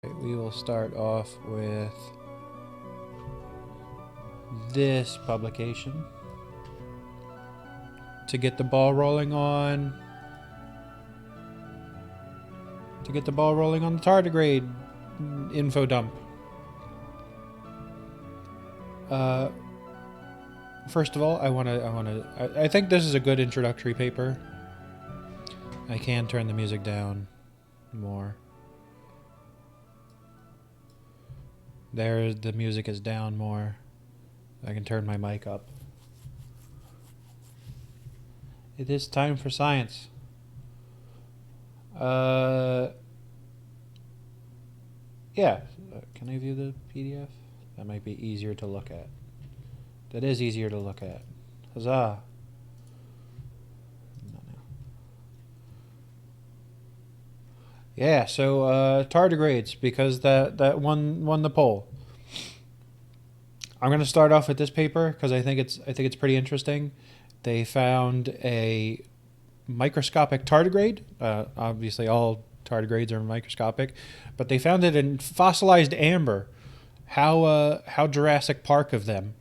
We will start off with this publication to get the ball rolling on the tardigrade info dump. First of all, I think this is a good introductory paper. I can turn the music down more. There, the music is down more. I can turn my mic up. It is time for science. Yeah. Can I view the PDF? That might be easier to look at. That is easier to look at. Huzzah. Yeah, so tardigrades, because that won the poll. I'm going to start off with this paper because I think it's pretty interesting. They found a microscopic tardigrade. Obviously, all tardigrades are microscopic, but they found it in fossilized amber. How Jurassic Park of them.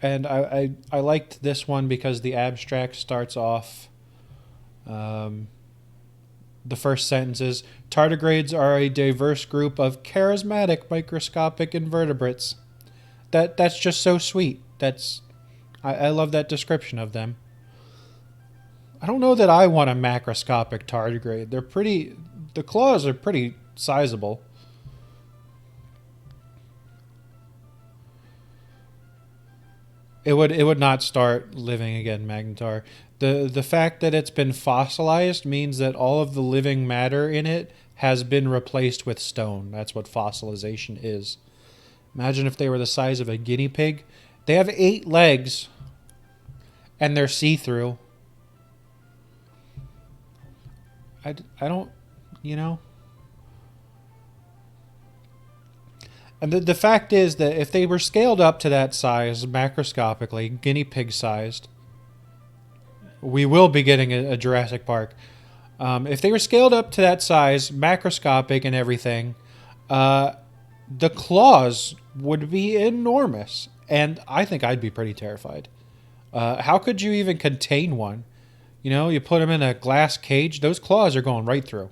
And I liked this one because the abstract starts off. The first sentence is, tardigrades are a diverse group of charismatic microscopic invertebrates. That's just so sweet. I love that description of them. I don't know that I want a macroscopic tardigrade. The claws are pretty sizable. It would not start living again, Magnetar. The fact that it's been fossilized means that all of the living matter in it has been replaced with stone. That's what fossilization is. Imagine if they were the size of a guinea pig. They have 8 legs, and they're see-through. I don't, you know. And the fact is that if they were scaled up to that size, macroscopically, guinea pig sized, we will be getting a Jurassic Park. If they were scaled up to that size, macroscopic and everything, the claws would be enormous. And I think I'd be pretty terrified. How could you even contain one? You know, you put them in a glass cage, those claws are going right through.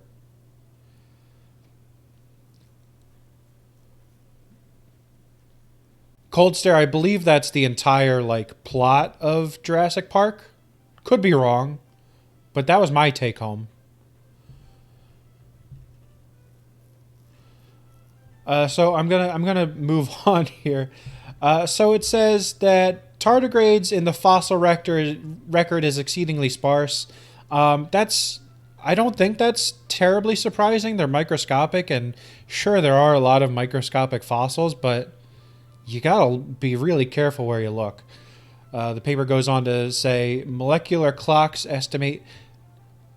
Cold Stare, I believe that's the entire plot of Jurassic Park. Could be wrong, but that was my take home. So I'm gonna move on here. So it says that tardigrades in the fossil record is exceedingly sparse. I don't think that's terribly surprising. They're microscopic, and sure, there are a lot of microscopic fossils, but you gotta be really careful where you look. The paper goes on to say molecular clocks estimate.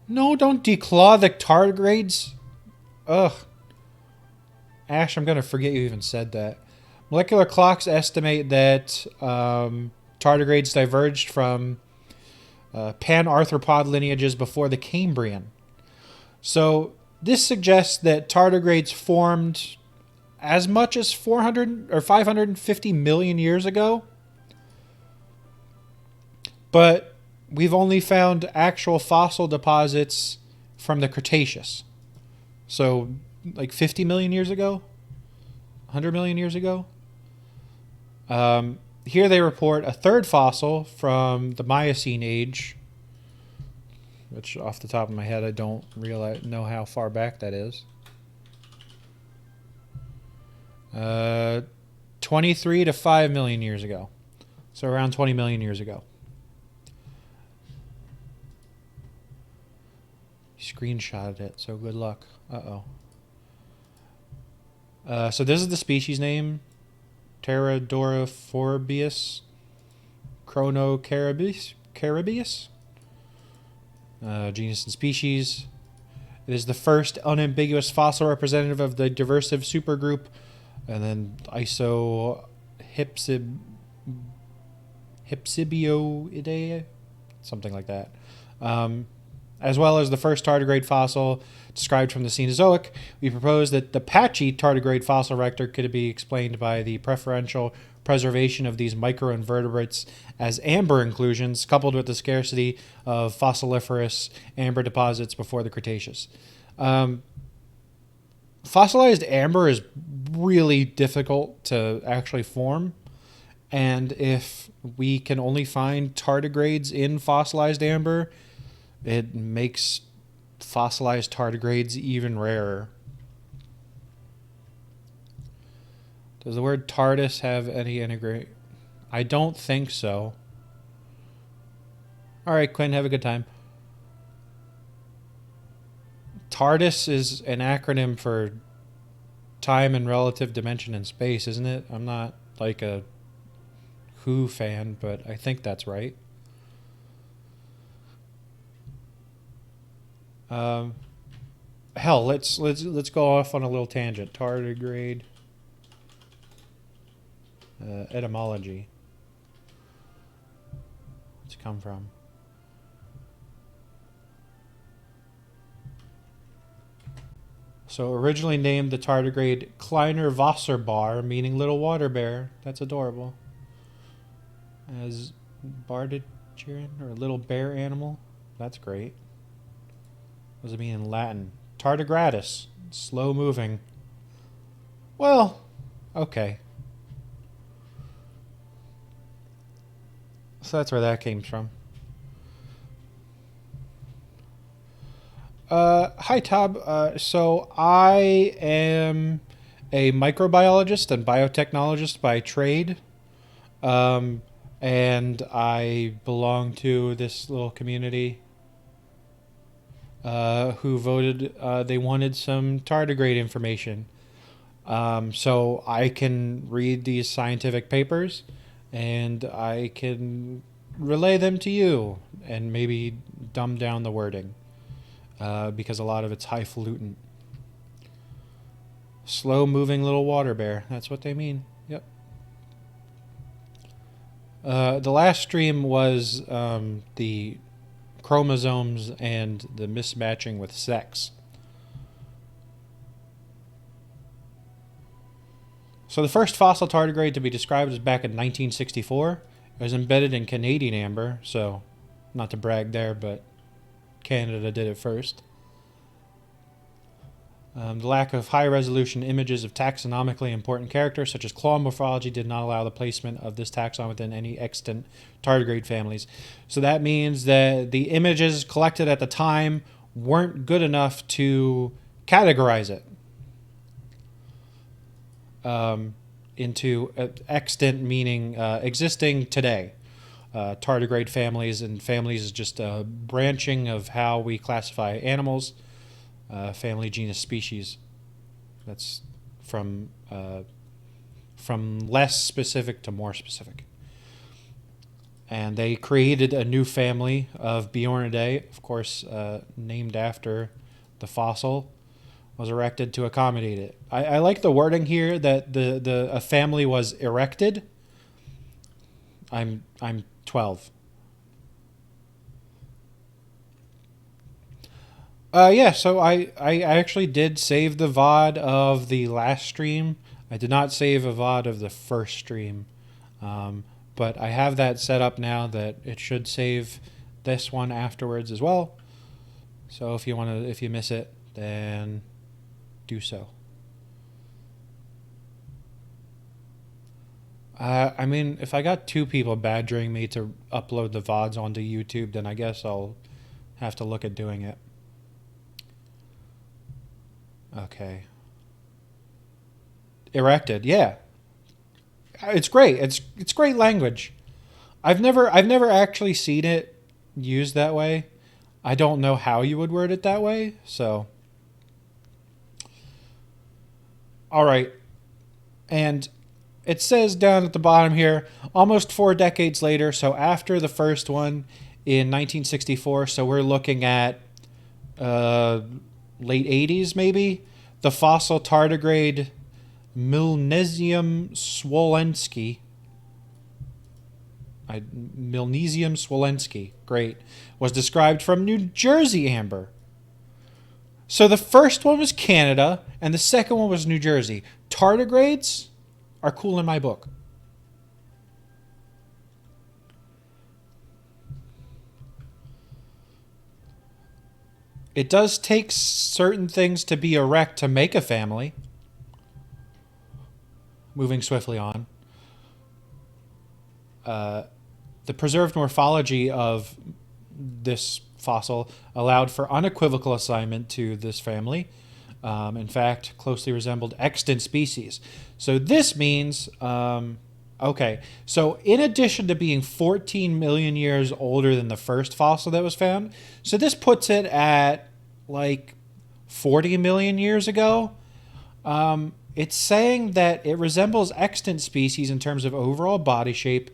No, don't declaw the tardigrades. Ugh. Ash, I'm gonna forget you even said that. Molecular clocks estimate that tardigrades diverged from panarthropod lineages before the Cambrian. So this suggests that tardigrades formed as much as 400 or 550 million years ago. But we've only found actual fossil deposits from the Cretaceous. So, 50 million years ago? 100 million years ago? Here they report a third fossil from the Miocene age, which off the top of my head I don't know how far back that is. 23 to 5 million years ago. So around 20 million years ago. Screenshotted it, so good luck. Uh-oh. So this is the species name. Pterodorophorbius chronocarabus. Genus and species. It is the first unambiguous fossil representative of the diversive supergroup. And then Hypsibioideae, something like that. as well as the first tardigrade fossil described from the Cenozoic, we propose that the patchy tardigrade fossil record could be explained by the preferential preservation of these microinvertebrates as amber inclusions, coupled with the scarcity of fossiliferous amber deposits before the Cretaceous. Fossilized amber is really difficult to actually form, and if we can only find tardigrades in fossilized amber, it makes fossilized tardigrades even rarer. Does the word TARDIS have any integrate? I don't think so. All right, Quinn, have a good time. TARDIS is an acronym for time and relative dimension in space, isn't it? I'm not like a Who fan, but I think that's right. Hell, let's go off on a little tangent. Tardigrade etymology. What's it come from? So originally named the tardigrade Kleiner Wasserbar, meaning little water bear. That's adorable. As Bardichiran, or little bear animal. That's great. What does it mean in Latin? Tardigratus, slow moving. Well, okay. So that's where that came from. Hi, Tab. So I am a microbiologist and biotechnologist by trade. And I belong to this little community who voted they wanted some tardigrade information. So I can read these scientific papers and I can relay them to you and maybe dumb down the wording because a lot of it's highfalutin. Slow moving little water bear. That's what they mean. Yep. The last stream was the chromosomes and the mismatching with sex. So the first fossil tardigrade to be described was back in 1964. It was embedded in Canadian amber, so not to brag there, but Canada did it first. The lack of high-resolution images of taxonomically important characters, such as claw morphology, did not allow the placement of this taxon within any extant tardigrade families. So that means that the images collected at the time weren't good enough to categorize it into extant, meaning existing today. Tardigrade families, and families is just a branching of how we classify animals. Family, genus, species. That's from less specific to more specific. And they created a new family of Bjornidae, of course, named after the fossil, was erected to accommodate it. I like the wording here that a family was erected. I'm 12. Yeah, so I actually did save the VOD of the last stream. I did not save a VOD of the first stream. But I have that set up now that it should save this one afterwards as well. So if you miss it, then do so. I mean, if I got 2 people badgering me to upload the VODs onto YouTube, then I guess I'll have to look at doing it. Okay. Erected, yeah. It's great. It's great language. I've never actually seen it used that way. I don't know how you would word it that way, so. All right. And it says down at the bottom here, almost 4 decades later, so after the first one in 1964, so we're looking at late 80s maybe, the fossil Milnesium swolensky, great, was described from New Jersey amber. So the first one was Canada, and the second one was New Jersey. Tardigrades are cool in my book. It does take certain things to be erect to make a family. Moving swiftly on. The preserved morphology of this fossil allowed for unequivocal assignment to this family. In fact, closely resembled extant species. So this means, okay, so in addition to being 14 million years older than the first fossil that was found, so this puts it at like 40 million years ago. It's saying that it resembles extant species in terms of overall body shape,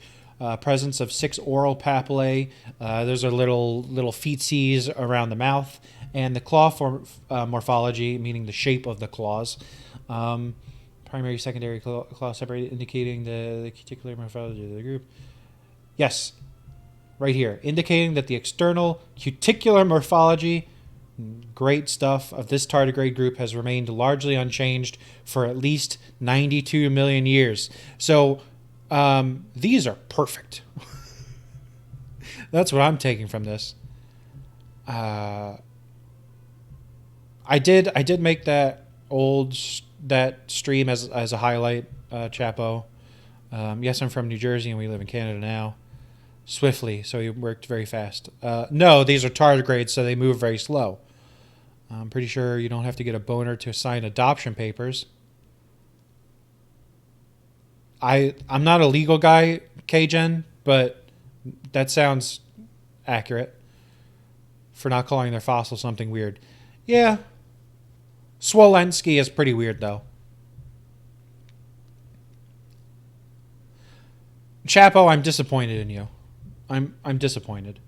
presence of 6 oral papillae. Those are little feetsies around the mouth, and the claw morphology, meaning the shape of the claws. Primary, secondary claw separated, indicating the cuticular morphology of the group. Yes, right here, indicating that the external cuticular morphology, great stuff, of this tardigrade group has remained largely unchanged for at least 92 million years. So these are perfect. That's what I'm taking from this. I did make that stream as a highlight, Chapo. Yes, I'm from New Jersey and we live in Canada now. Swiftly, so he worked very fast. No, these are tardigrades, so they move very slow. I'm pretty sure you don't have to get a boner to sign adoption papers. I'm not a legal guy, K-Gen, but that sounds accurate for not calling their fossil something weird. Yeah. Swolensky is pretty weird, though. Chapo, I'm disappointed in you. I'm disappointed.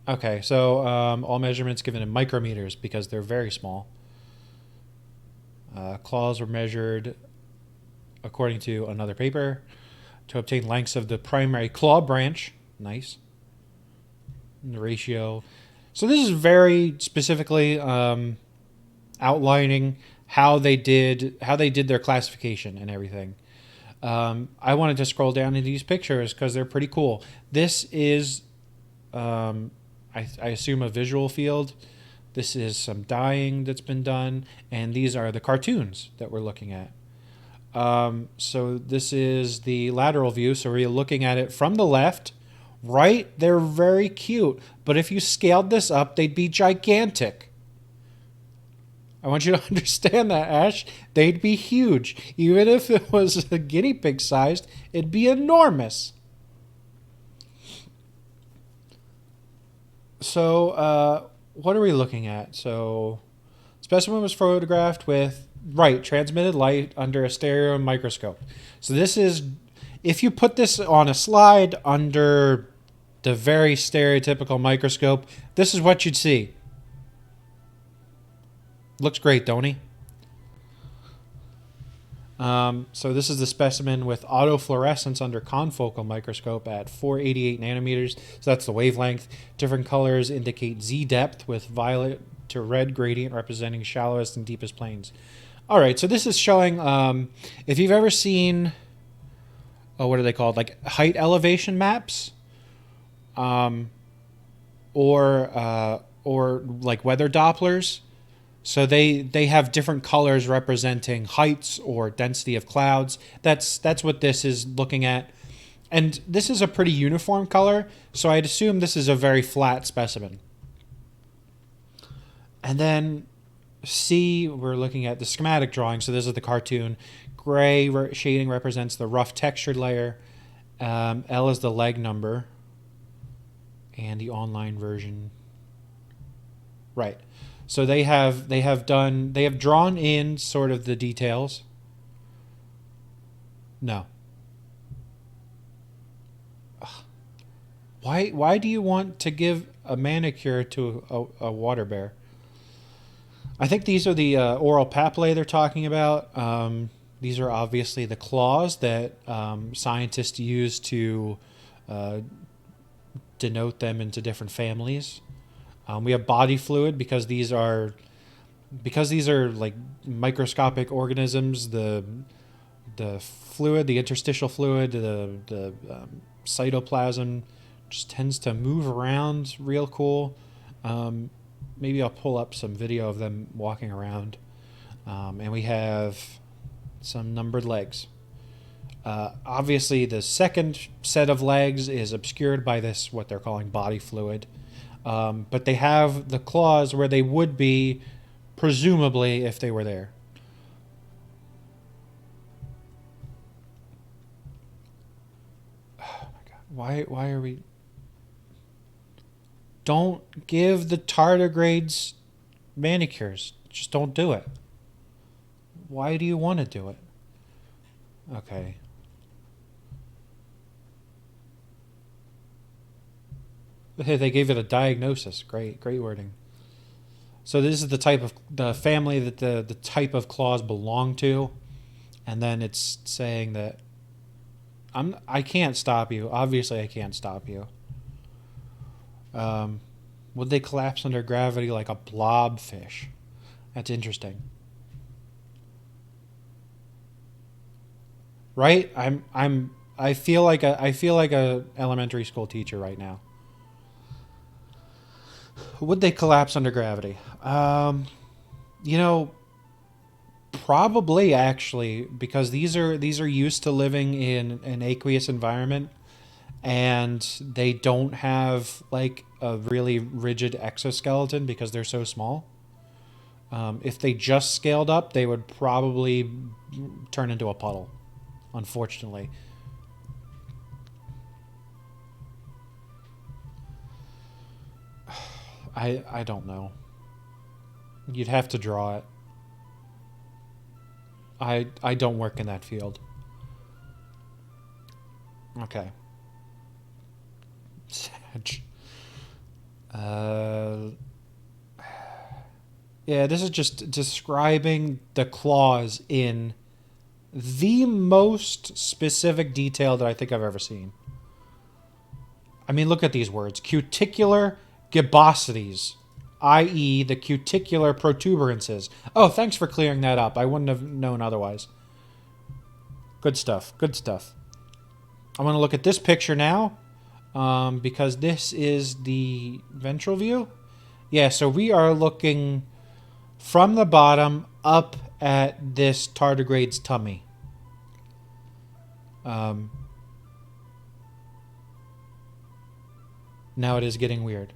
Okay, so all measurements given in micrometers because they're very small. Claws were measured according to another paper to obtain lengths of the primary claw branch. Nice. And the ratio. So this is very specifically outlining how they did their classification and everything. I wanted to scroll down into these pictures because they're pretty cool. This is, I assume, a visual field. This is some dyeing that's been done, and these are the cartoons that we're looking at. So this is the lateral view. So we're looking at it from the left, right? They're very cute, but if you scaled this up, they'd be gigantic. I want you to understand that, Ash. They'd be huge. Even if it was a guinea pig sized, it'd be enormous. So, what are we looking at? So, specimen was photographed with, transmitted light under a stereo microscope. So this is, if you put this on a slide under the very stereotypical microscope, this is what you'd see. Looks great, don't he? So this is the specimen with autofluorescence under confocal microscope at 488 nanometers. So that's the wavelength. Different colors indicate Z depth with violet to red gradient representing shallowest and deepest planes. All right, so this is showing, if you've ever seen, what are they called? Like height elevation maps, or like weather Dopplers. So they have different colors representing heights or density of clouds. That's what this is looking at. And this is a pretty uniform color, so I'd assume this is a very flat specimen. And then C, we're looking at the schematic drawing. So this is the cartoon. Gray shading represents the rough textured layer. L is the leg number. And the online version. Right. So they have drawn in sort of the details. No. Why do you want to give a manicure to a water bear? I think these are the oral papillae they're talking about. These are obviously the claws that scientists use to uh, denote them into different families. We have body fluid because these are like microscopic organisms. The fluid, the interstitial fluid, the cytoplasm just tends to move around real cool. Um, Maybe I'll pull up some video of them walking around. And we have some numbered legs. Obviously, the second set of legs is obscured by this, what they're calling body fluid. But they have the claws where they would be, presumably, if they were there. Oh my god. Why are we. Don't give the tardigrades manicures. Just don't do it. Why do you want to do it? Okay. Hey, they gave it a diagnosis. Great wording. So this is the type of the family that the type of claws belong to, and then it's saying that I can't stop you. Obviously, I can't stop you. Um, would they collapse under gravity like a blobfish? That's interesting, right? I feel like a elementary school teacher right now. Would they collapse under gravity? You know, probably actually, because these are used to living in an aqueous environment, and they don't have like a really rigid exoskeleton because they're so small. If they just scaled up, they would probably turn into a puddle. Unfortunately, I don't know. You'd have to draw it. I don't work in that field. Okay. Sag. Uh, yeah, this is just describing the claws in the most specific detail that I think I've ever seen. I mean, look at these words: cuticular gibbosities, i.e., the cuticular protuberances. Oh, thanks for clearing that up. I wouldn't have known otherwise. Good stuff. Good stuff. I want to look at this picture now, because this is the ventral view. Yeah, so we are looking from the bottom up at this tardigrade's tummy. Um, Now it is getting weird.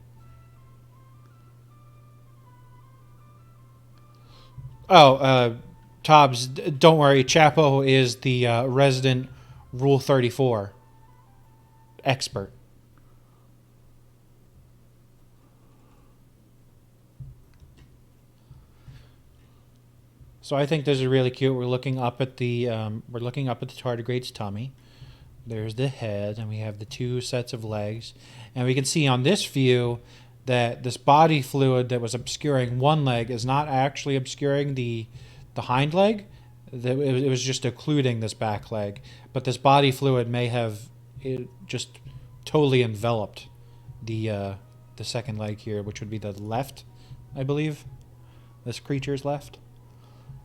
Oh, Tobbs, don't worry. Chapo is the resident Rule 34 expert. So I think this is really cute. We're looking up at the tardigrade's tummy. There's the head, and we have the two sets of legs, and we can see on this view that this body fluid that was obscuring one leg is not actually obscuring the hind leg. It was just occluding this back leg, but this body fluid may have it just totally enveloped the second leg here, which would be the left, I believe. This creature's left.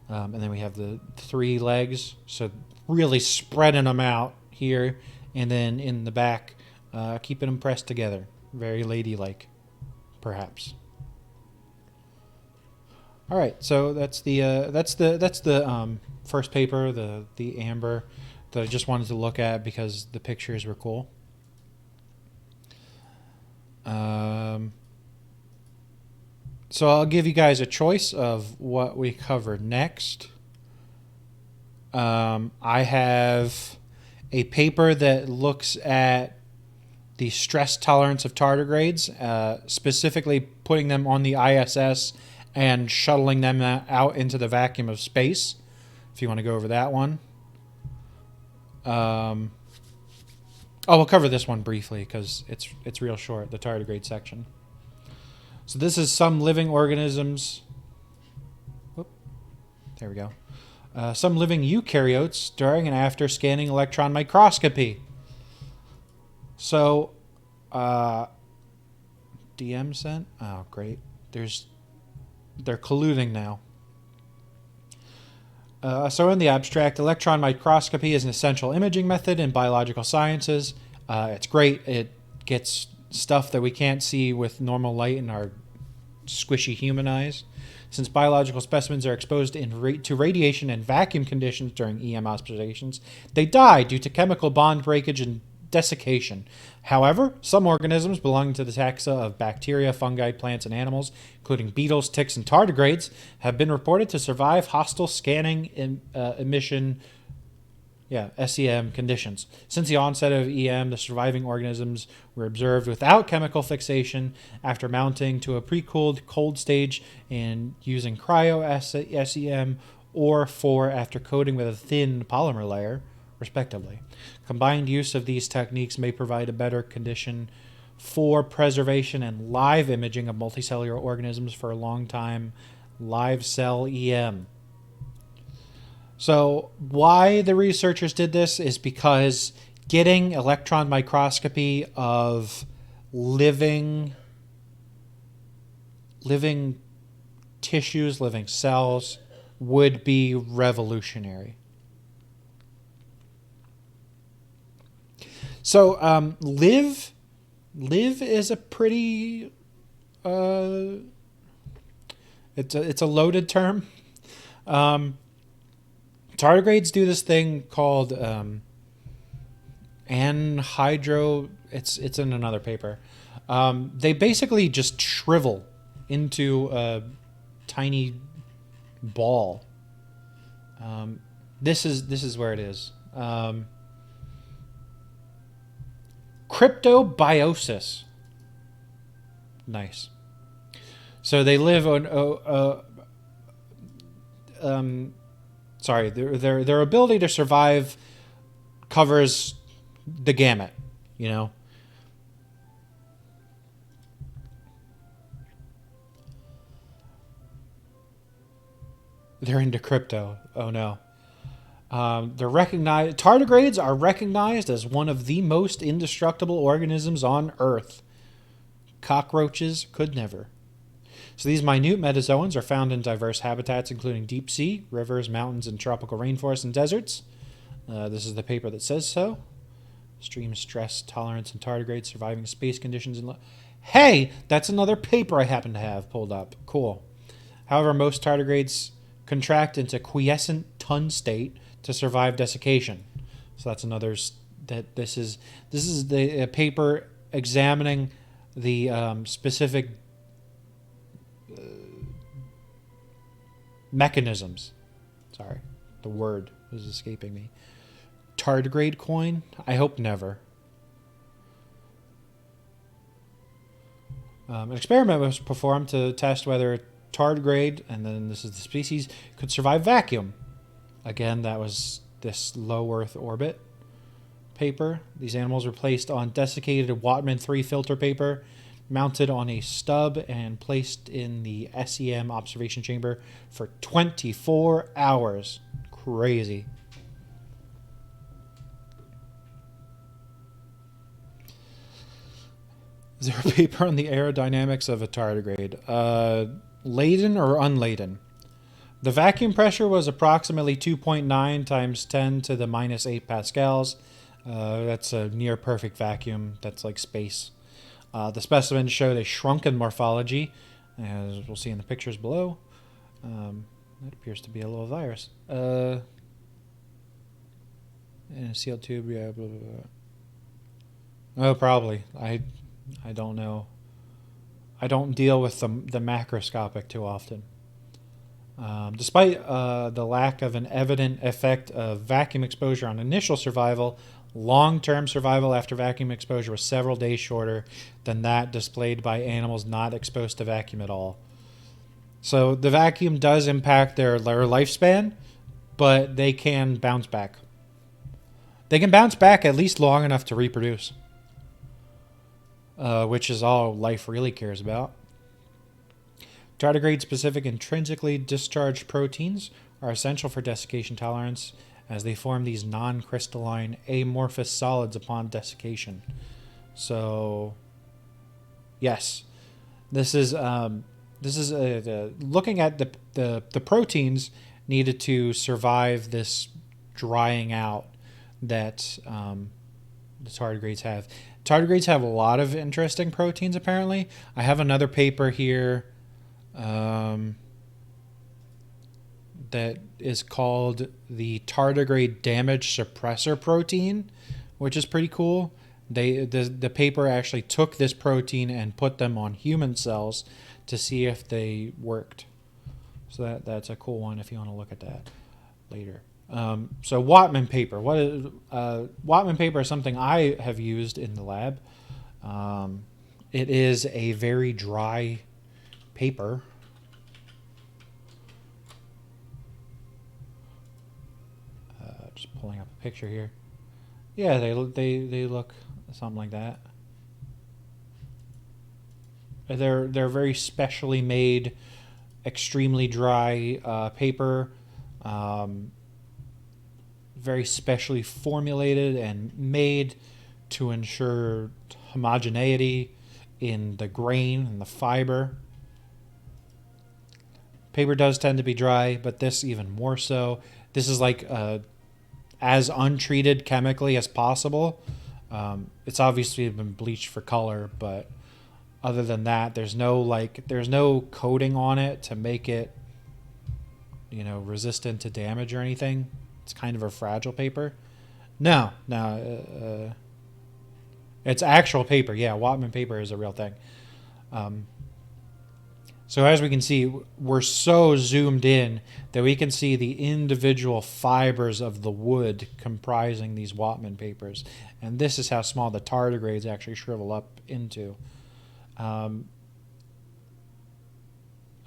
And then we have the three legs, so really spreading them out here, and then in the back, keeping them pressed together. Very ladylike, perhaps. All right, so that's the first paper, the amber, that I just wanted to look at because the pictures were cool. So I'll give you guys a choice of what we cover next. I have a paper that looks at the stress tolerance of tardigrades, specifically putting them on the ISS and shuttling them out into the vacuum of space, if you want to go over that one. We'll cover this one briefly because it's real short, the tardigrade section. So this is some living organisms. There we go. Some living eukaryotes during and after scanning electron microscopy. So, DM sent? Oh, great. They're colluding now. So in the abstract, electron microscopy is an essential imaging method in biological sciences. It's great. It gets stuff that we can't see with normal light in our squishy human eyes. Since biological specimens are exposed to radiation and vacuum conditions during EM observations, they die due to chemical bond breakage and desiccation. However, some organisms belonging to the taxa of bacteria, fungi, plants, and animals, including beetles, ticks, and tardigrades, have been reported to survive hostile scanning emission SEM conditions. Since the onset of EM, the surviving organisms were observed without chemical fixation after mounting to a pre-cooled cold stage and using cryo-SEM or after coating with a thin polymer layer, respectively. Combined use of these techniques may provide a better condition for preservation and live imaging of multicellular organisms for a long time live cell EM. So why the researchers did this is because getting electron microscopy of living tissues, living cells, would be revolutionary. So live is a pretty it's a loaded term. Tardigrades do this thing called anhydro. It's in another paper. They basically just shrivel into a tiny ball. This is where it is. Cryptobiosis. Nice. So they live on. Sorry, their ability to survive covers the gamut, you know. They're into crypto. Oh no. They're recognized. Tardigrades are recognized as one of the most indestructible organisms on Earth. Cockroaches could never. So these minute metazoans are found in diverse habitats, including deep sea, rivers, mountains, and tropical rainforests and deserts. This is the paper that says so. Extreme stress tolerance in tardigrades surviving space conditions. Hey, that's another paper I happen to have pulled up. Cool. However, most tardigrades contract into quiescent tun state to survive desiccation. So that's another. This is the paper examining the specific mechanisms. Sorry, the word was escaping me. Tardigrade coin? I hope never. An experiment was performed to test whether tardigrade, and then this is the species, could survive vacuum. Again, that was this low Earth orbit paper. These animals were placed on desiccated Wattman 3 filter paper, mounted on a stub, and placed in the SEM observation chamber for 24 hours. Crazy. Is there a paper on the aerodynamics of a tardigrade? Laden or unladen? The vacuum pressure was approximately 2.9 times 10 to the minus 8 pascals. That's a near perfect vacuum. That's like space. The specimen showed a shrunken morphology, as we'll see in the pictures below. That appears to be a little virus. In a sealed tube, yeah, blah, blah, blah. Oh, probably. I don't know. I don't deal with the macroscopic too often. Despite the lack of an evident effect of vacuum exposure on initial survival, long-term survival after vacuum exposure was several days shorter than that displayed by animals not exposed to vacuum at all. So the vacuum does impact their lifespan, but they can bounce back. They can bounce back at least long enough to reproduce, which is all life really cares about. Tardigrade-specific intrinsically discharged proteins are essential for desiccation tolerance as they form these non-crystalline amorphous solids upon desiccation. So, yes, this is looking at the proteins needed to survive this drying out that the tardigrades have. Tardigrades have a lot of interesting proteins, apparently. I have another paper here that is called the tardigrade damage suppressor protein, which is pretty cool. The paper actually took this protein and put them on human cells to see if they worked. So that's a cool one if you want to look at that later. So Wattman paper. Wattman paper is something I have used in the lab. It is a very dry paper. Just pulling up a picture here. Yeah, they look something like that. They're very specially made, extremely dry paper. Very specially formulated and made to ensure homogeneity in the grain and the fiber. Paper does tend to be dry, but this even more so. This is like as untreated chemically as possible. It's obviously been bleached for color, but other than that, there's no coating on it to make it, resistant to damage or anything. It's kind of a fragile paper. No, it's actual paper. Yeah, Wattman paper is a real thing. So as we can see, we're so zoomed in that we can see the individual fibers of the wood comprising these Wattman papers. And this is how small the tardigrades actually shrivel up into. A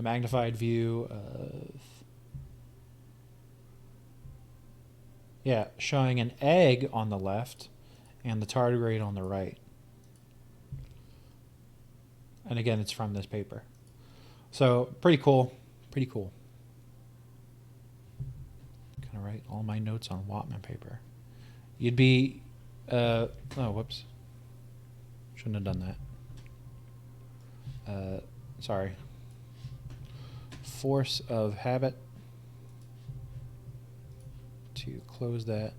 magnified view of... Yeah, showing an egg on the left and the tardigrade on the right. And again, it's from this paper. So, pretty cool. Pretty cool. Gonna write all my notes on Wattman paper. You'd be... oh, whoops. Shouldn't have done that. Sorry. Force of habit. To close that.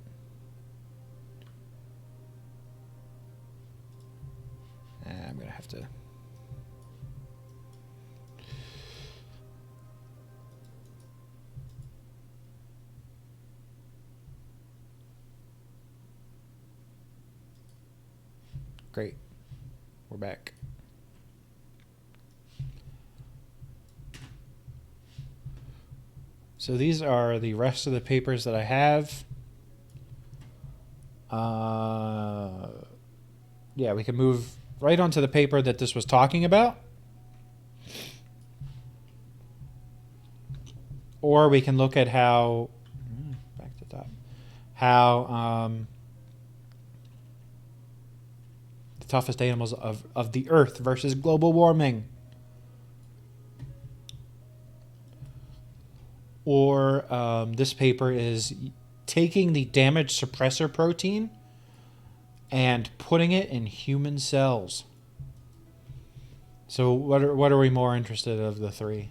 I'm going to have to... Great. We're back. So these are the rest of the papers that I have. Yeah, we can move right onto the paper that this was talking about. Or we can look at how, back to the top, how the toughest animals of the earth versus global warming. Or this paper is taking the damage suppressor protein and putting it in human cells. So what are we more interested of the three?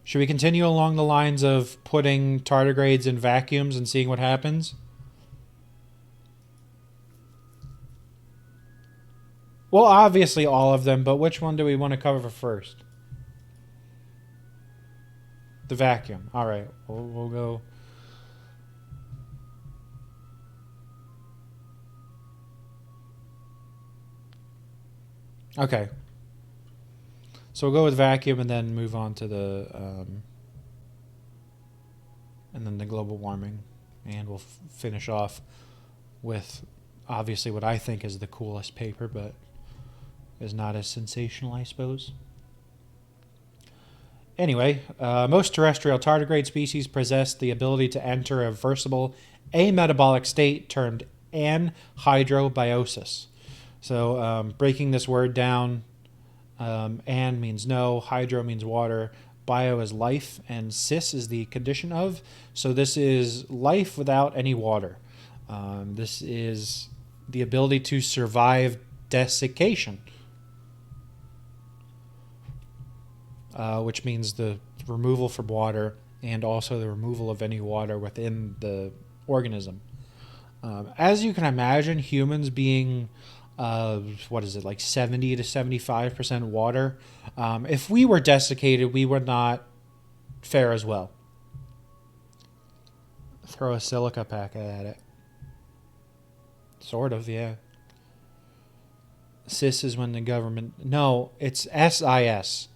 Should we continue along the lines of putting tardigrades in vacuums and seeing what happens? Well, obviously all of them, but which one do we want to cover first? The vacuum. All right, we'll go. Okay. So we'll go with vacuum and then move on to the, and then the global warming. And we'll finish off with obviously what I think is the coolest paper, but is not as sensational, I suppose. Anyway, most terrestrial tardigrade species possess the ability to enter a reversible ametabolic state termed anhydrobiosis. So breaking this word down, An means no, hydro means water, bio is life, and cis is the condition of. So this is life without any water. This is the ability to survive desiccation, which means the removal from water and also the removal of any water within the organism. As you can imagine, humans being, what is it, like 70 to 75% water, if we were desiccated, we would not fare as well. Throw a silica packet at it. Sort of, yeah. Cis is when the government... No, it's SIS.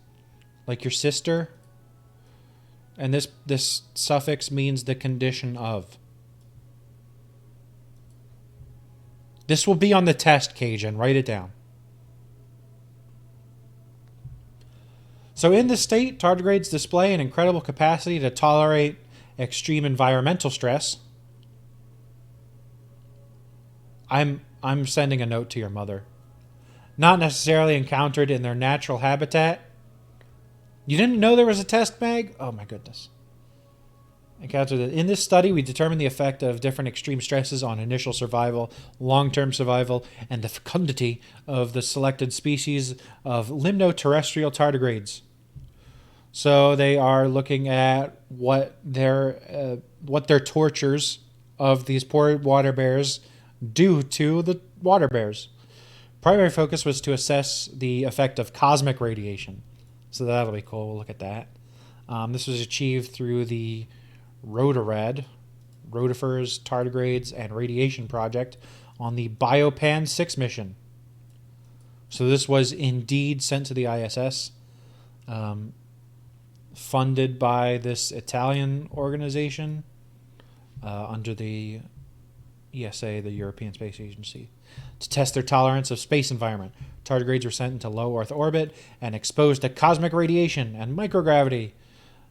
Like your sister. And this suffix means the condition of. This will be on the test, Cajun. Write it down. So in this state, tardigrades display an incredible capacity to tolerate extreme environmental stress. I'm sending a note to your mother. Not necessarily encountered in their natural habitat. You didn't know there was a test, Meg? Oh my goodness. Encountered it. In this study, we determined the effect of different extreme stresses on initial survival, long-term survival, and the fecundity of the selected species of limnoterrestrial tardigrades. So they are looking at what their tortures of these poor water bears do to the water bears. Primary focus was to assess the effect of cosmic radiation. So that'll be cool. We'll look at that. This was achieved through the Rotarad, Rotifers, Tardigrades, and Radiation Project on the Biopan 6 mission. So this was indeed sent to the ISS, funded by this Italian organization under the ESA, the European Space Agency, to test their tolerance of space environment. Tardigrades were sent into low Earth orbit and exposed to cosmic radiation and microgravity.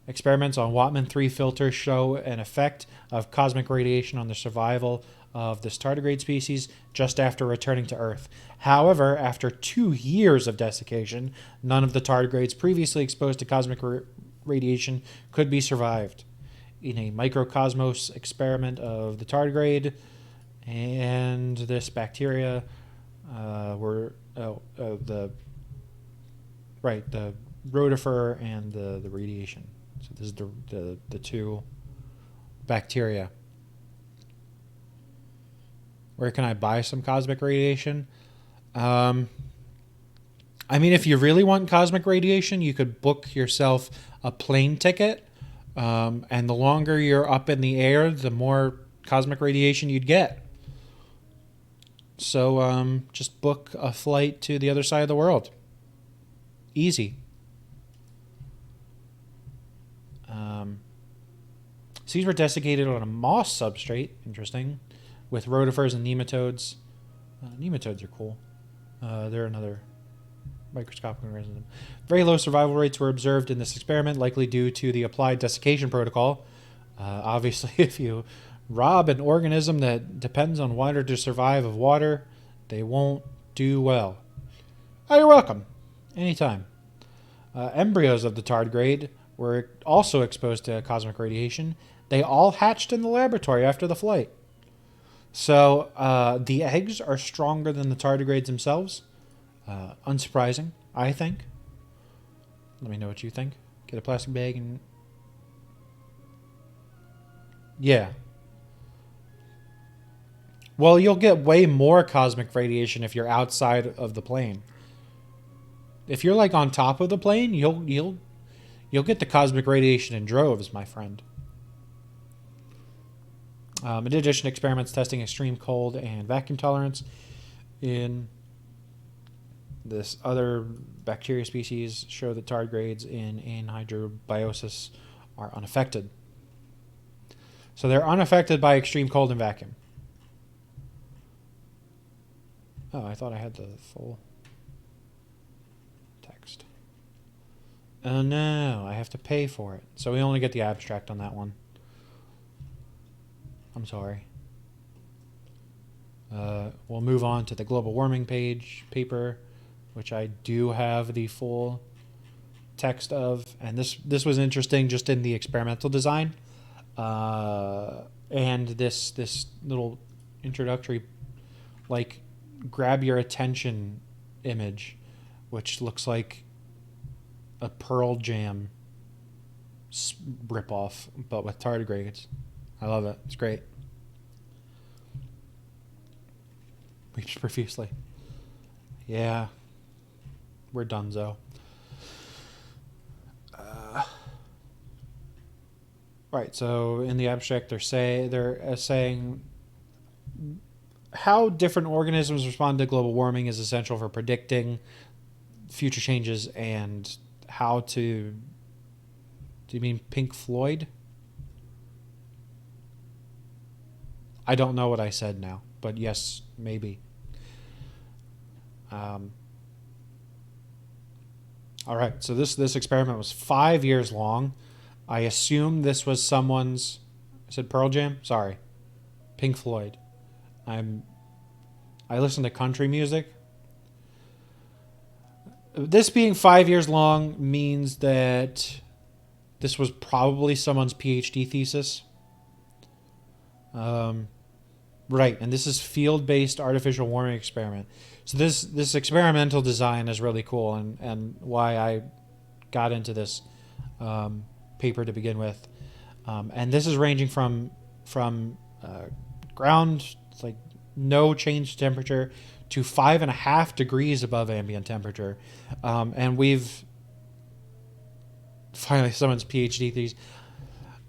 Experiments on Wattman 3 filters show an effect of cosmic radiation on the survival of this tardigrade species just after returning to Earth. However, after 2 years of desiccation, none of the tardigrades previously exposed to cosmic radiation could be survived. In a microcosmos experiment of the tardigrade and this bacteria the rotifer and the radiation. So this is the two bacteria. Where can I buy some cosmic radiation? I mean, if you really want cosmic radiation, you could book yourself a plane ticket. And the longer you're up in the air, the more cosmic radiation you'd get. So just book a flight to the other side of the world. Easy. Seeds were desiccated on a moss substrate. Interesting. With rotifers and nematodes. Nematodes are cool. They're another microscopic organism. Very low survival rates were observed in this experiment, likely due to the applied desiccation protocol. Obviously, if you rob an organism that depends on water to survive of water, they won't do well. Oh, you're welcome. Anytime. Embryos of the tardigrade were also exposed to cosmic radiation. They all hatched in the laboratory after the flight. So the eggs are stronger than the tardigrades themselves. Unsurprising, I think. Let me know what you think. Get a plastic bag and... Yeah. Well, you'll get way more cosmic radiation if you're outside of the plane. If you're like on top of the plane, you'll get the cosmic radiation in droves, my friend. In addition, experiments testing extreme cold and vacuum tolerance in this other bacteria species show that tardigrades in anhydrobiosis are unaffected. So they're unaffected by extreme cold and vacuum. Oh, I thought I had the full text. Oh no, I have to pay for it. So we only get the abstract on that one. I'm sorry. We'll move on to the global warming paper. which I do have the full text of, and this was interesting just in the experimental design, and this little introductory, like, grab your attention image, which looks like a Pearl Jam ripoff, but with tardigrades. I love it. It's great. Weeps profusely. Yeah, we're donezo. Right. So in the abstract, they're saying how different organisms respond to global warming is essential for predicting future changes and how to. Do you mean Pink Floyd? I don't know what I said now, but yes, maybe. All right. So this experiment was 5 years long. I assume this was someone's. I said Pearl Jam. Sorry, Pink Floyd. I listen to country music. This being 5 years long means that this was probably someone's PhD thesis. Right, and this is field-based artificial warming experiment. So this experimental design is really cool, and why I got into this paper to begin with. And this is ranging from ground, like no change temperature, to 5.5 degrees above ambient temperature, and we've finally someone's PhD thesis.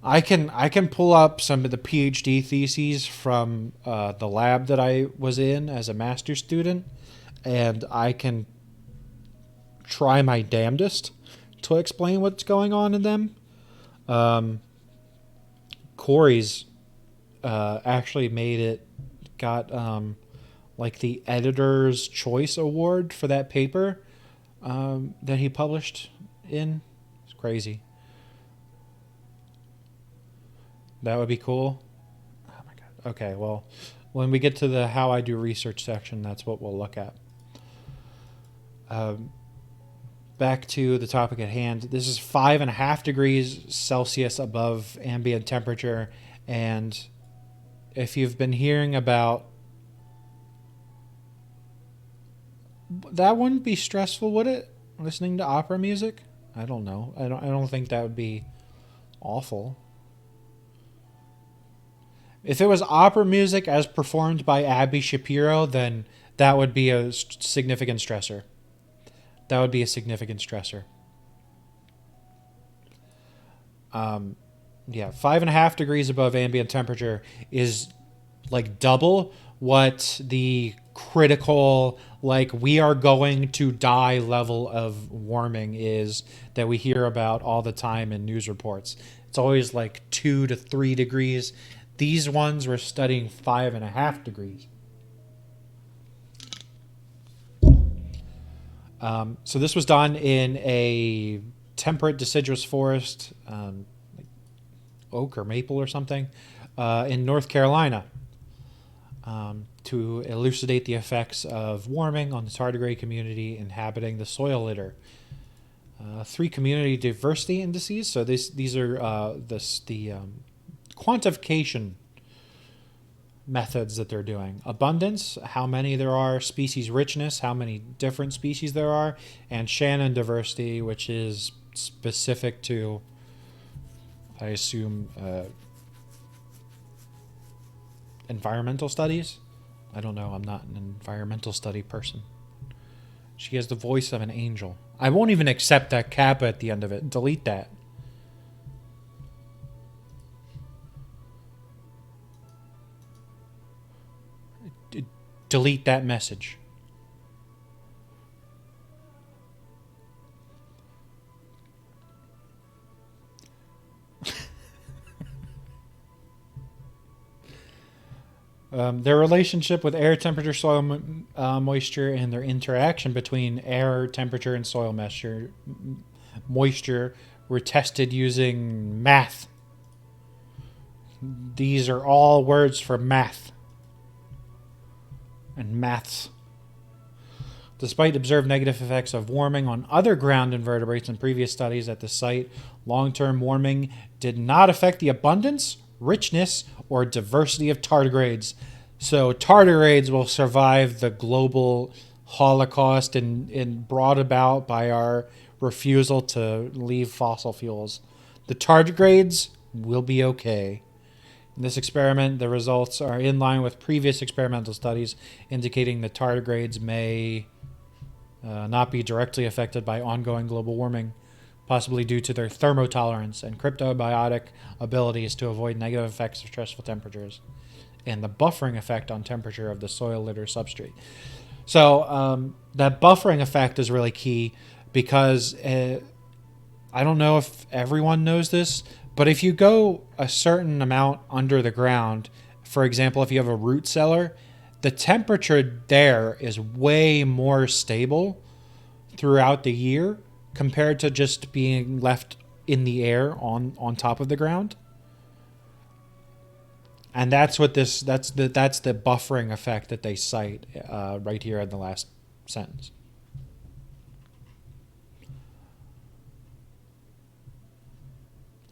I can pull up some of the PhD theses from the lab that I was in as a master's student, and I can try my damnedest to explain what's going on in them. Corey's actually made it, got like the editor's choice award for that paper that he published in. It's crazy. That would be cool. Oh my god. Okay, well, when we get to the how I do research section, that's what we'll look at. Back to the topic at hand. This is 5.5 degrees Celsius above ambient temperature, and if you've been hearing about that, wouldn't be stressful, would it? Listening to opera music? I don't know. I don't think that would be awful. If it was opera music as performed by Abby Shapiro, then that would be a significant stressor. That would be a significant stressor. Yeah, 5.5 degrees above ambient temperature is like double what the critical, like, we are going to die level of warming is that we hear about all the time in news reports. It's always like 2 to 3 degrees. These ones were studying 5.5 degrees. So this was done in a temperate deciduous forest, like oak or maple or something, in North Carolina, to elucidate the effects of warming on the tardigrade community inhabiting the soil litter. 3 community diversity indices. So these are the quantification methods that they're doing. Abundance, how many there are; species richness, how many different species there are; and Shannon diversity, which is specific to, I assume, environmental studies. I don't know. I'm not an environmental study person. She has the voice of an angel. I won't even accept that kappa at the end of it. Delete that. Delete that message. Their relationship with air temperature, soil moisture, and their interaction between air temperature and soil moisture were tested using math. These are all words for math and maths. Despite observed negative effects of warming on other ground invertebrates in previous studies at the site, long-term warming did not affect the abundance, richness, or diversity of tardigrades. So tardigrades will survive the global holocaust and brought about by our refusal to leave fossil fuels. The tardigrades will be okay. In this experiment, the results are in line with previous experimental studies indicating that tardigrades may not be directly affected by ongoing global warming, possibly due to their thermotolerance and cryptobiotic abilities to avoid negative effects of stressful temperatures and the buffering effect on temperature of the soil litter substrate. So that buffering effect is really key because I don't know if everyone knows this, but if you go a certain amount under the ground, for example, if you have a root cellar, the temperature there is way more stable throughout the year compared to just being left in the air on top of the ground. And that's what that's the buffering effect that they cite right here in the last sentence.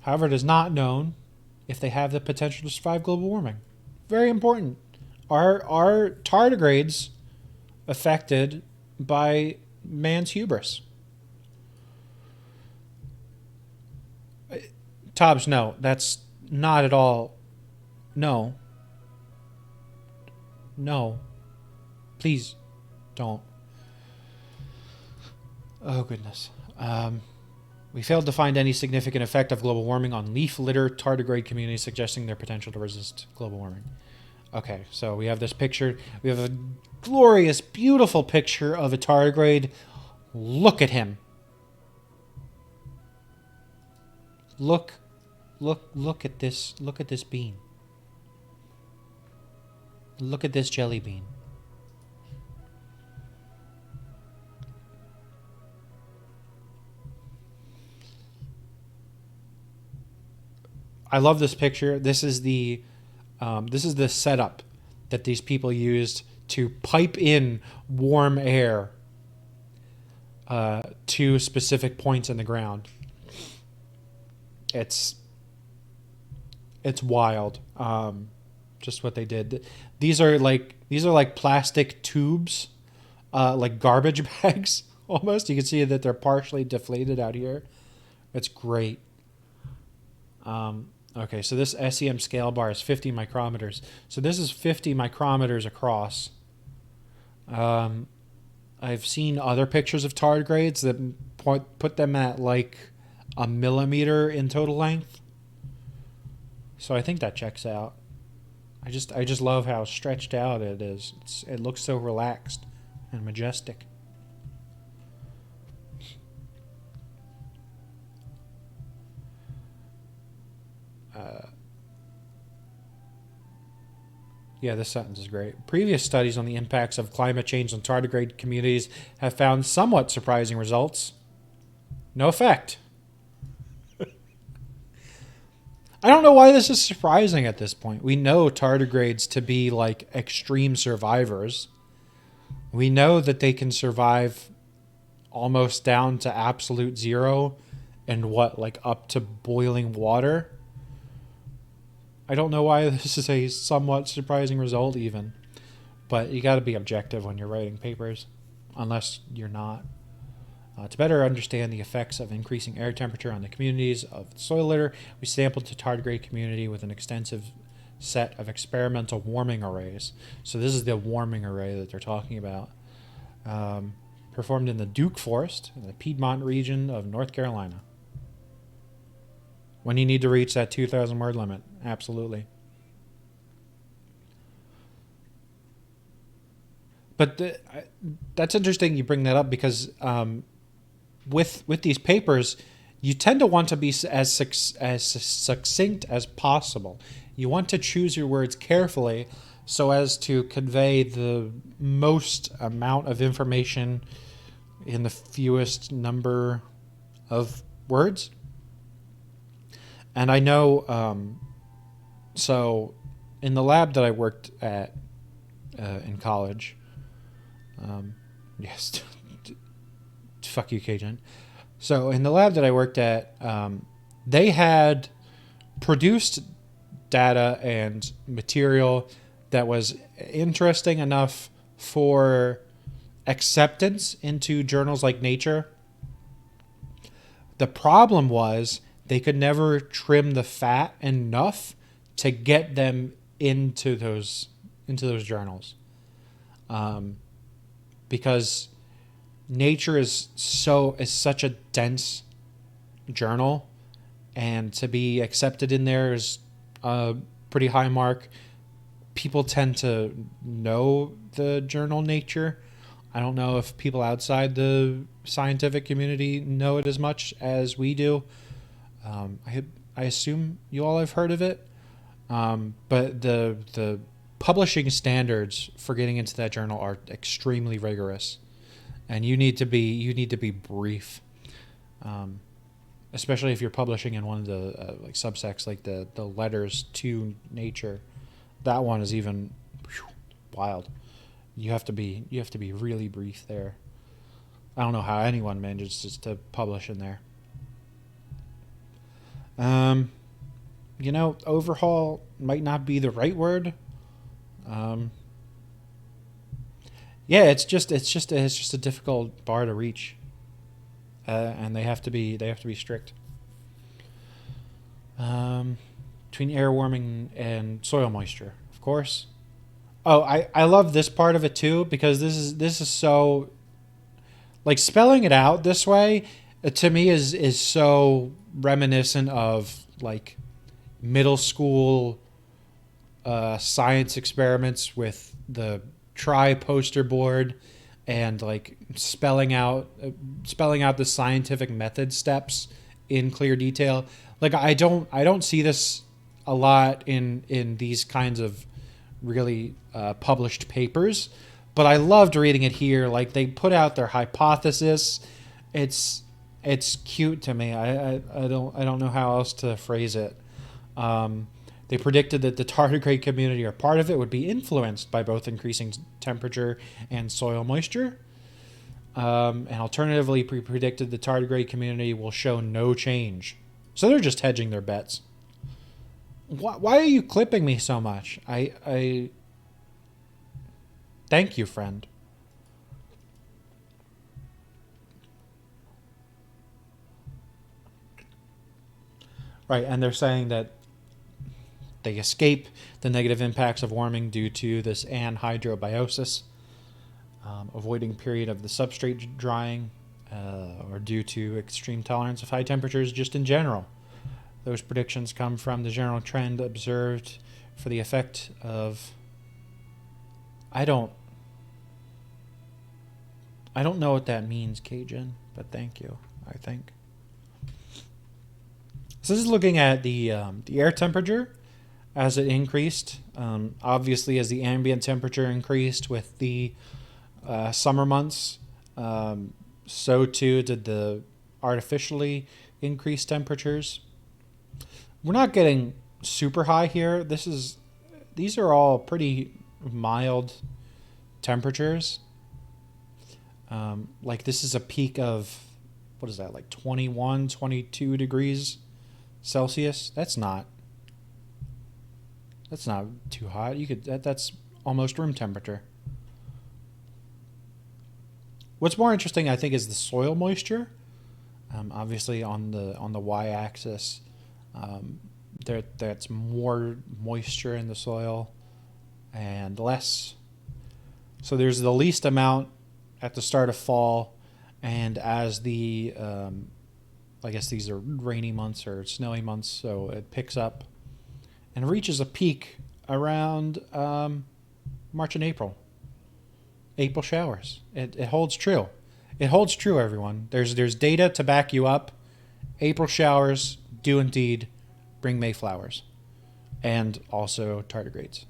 However, it is not known if they have the potential to survive global warming. Very important. Are tardigrades affected by man's hubris? Tobbs, no, that's not at all. No. No. Please don't. Oh, goodness. We failed to find any significant effect of global warming on leaf litter tardigrade communities, suggesting their potential to resist global warming. Okay, so we have this picture. We have a glorious, beautiful picture of a tardigrade. Look at him. Look at this. Look at this bean. Look at this jelly bean. I love this picture. This is the setup that these people used to pipe in warm air to specific points in the ground. It's wild. Just what they did. These are like plastic tubes, like garbage bags almost. You can see that they're partially deflated out here. It's great. Okay, so this SEM scale bar is 50 micrometers. So this is 50 micrometers across. I've seen other pictures of tardigrades that put them at like a millimeter in total length. So I think that checks out. I just love how stretched out it is. It looks so relaxed and majestic. Yeah, this sentence is great. Previous studies on the impacts of climate change on tardigrade communities have found somewhat surprising results. No effect. I don't know why this is surprising at this point. We know tardigrades to be like extreme survivors. We know that they can survive almost down to absolute zero and like up to boiling water. I don't know why this is a somewhat surprising result even, but you got to be objective when you're writing papers, unless you're not. To better understand the effects of increasing air temperature on the communities of soil litter, we sampled the tardigrade community with an extensive set of experimental warming arrays. So this is the warming array that they're talking about. Performed in the Duke Forest, in the Piedmont region of North Carolina. When you need to reach that 2,000 word limit, absolutely. But that's interesting you bring that up because with these papers, you tend to want to be as succinct as possible. You want to choose your words carefully so as to convey the most amount of information in the fewest number of words. And I know, so in the lab that I worked at in college, Yes. Fuck you, Cajun. So in the lab that I worked at, they had produced data and material that was interesting enough for acceptance into journals like Nature. The problem was they could never trim the fat enough to get them into those journals, because Nature is such a dense journal, and to be accepted in there is a pretty high mark. People tend to know the journal Nature. I don't know if people outside the scientific community know it as much as we do. I assume you all have heard of it, but the publishing standards for getting into that journal are extremely rigorous, and you need to be brief, especially if you're publishing in one of the like subsects, like the letters to Nature. That one is even wild. You have to be really brief there. I don't know how anyone manages to publish in there. Um, Overhaul might not be the right word. Um, yeah, it's just a difficult bar to reach, and they have to be strict. Um, Between air warming and soil moisture, of course. Oh, I love this part of it too, because this is so, like, spelling it out this way, to me is so reminiscent of like middle school science experiments with the try poster board, and like spelling out the scientific method steps in clear detail. Like, I don't see this a lot in these kinds of really published papers, but I loved reading it here. Like, they put out their hypothesis. It's cute to me. I don't know how else to phrase it. They predicted that the tardigrade community, or part of it, would be influenced by both increasing temperature and soil moisture. And alternatively, predicted the tardigrade community will show no change. So they're just hedging their bets. Why are you clipping me so much? I thank you, friend. Right, and they're saying that they escape the negative impacts of warming due to this anhydrobiosis, avoiding period of the substrate drying, or due to extreme tolerance of high temperatures just in general. Those predictions come from the general trend observed for the effect of. I don't. I don't know what that means, Cajun, but thank you. I think. So this is looking at the air temperature as it increased. Obviously, as the ambient temperature increased with the summer months, so too did the artificially increased temperatures. We're not getting super high here. These are all pretty mild temperatures. Like, this is a peak of, what is that, like 21, 22 degrees Celsius. That's not too hot. That's almost room temperature. What's more interesting, I think, is the soil moisture. Obviously, on the y-axis, that's more moisture in the soil and less. So there's the least amount at the start of fall, and as I guess these are rainy months or snowy months, so it picks up and reaches a peak around March and April. April showers. It holds true. It holds true, everyone. There's data to back you up. April showers do indeed bring Mayflowers, and also tardigrades.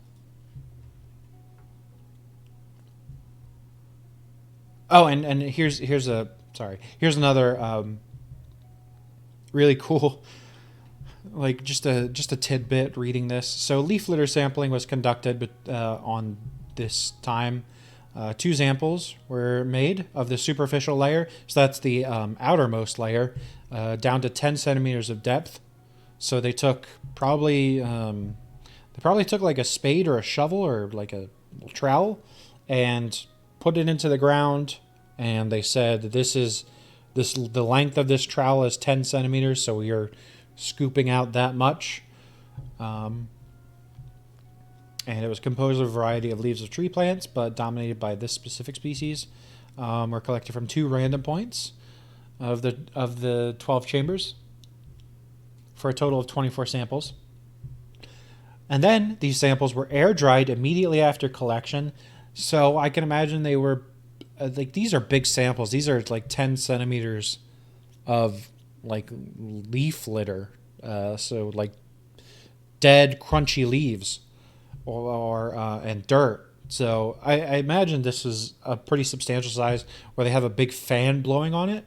Oh, and here's another really cool, like, just a tidbit reading this. So leaf litter sampling was conducted on this time. Two samples were made of the superficial layer, so that's the outermost layer, down to 10 centimeters of depth. So they took probably took like a spade or a shovel or like a trowel and put it into the ground. And they said the length of this trowel is 10 centimeters, so we are scooping out that much. And it was composed of a variety of leaves of tree plants, but dominated by this specific species. Were collected from 2 random points of the 12 chambers for a total of 24 samples. And then these samples were air dried immediately after collection. So I can imagine they were like, these are big samples. These are like 10 centimeters of like leaf litter. So like dead crunchy leaves or and dirt. So I imagine this is a pretty substantial size where they have a big fan blowing on it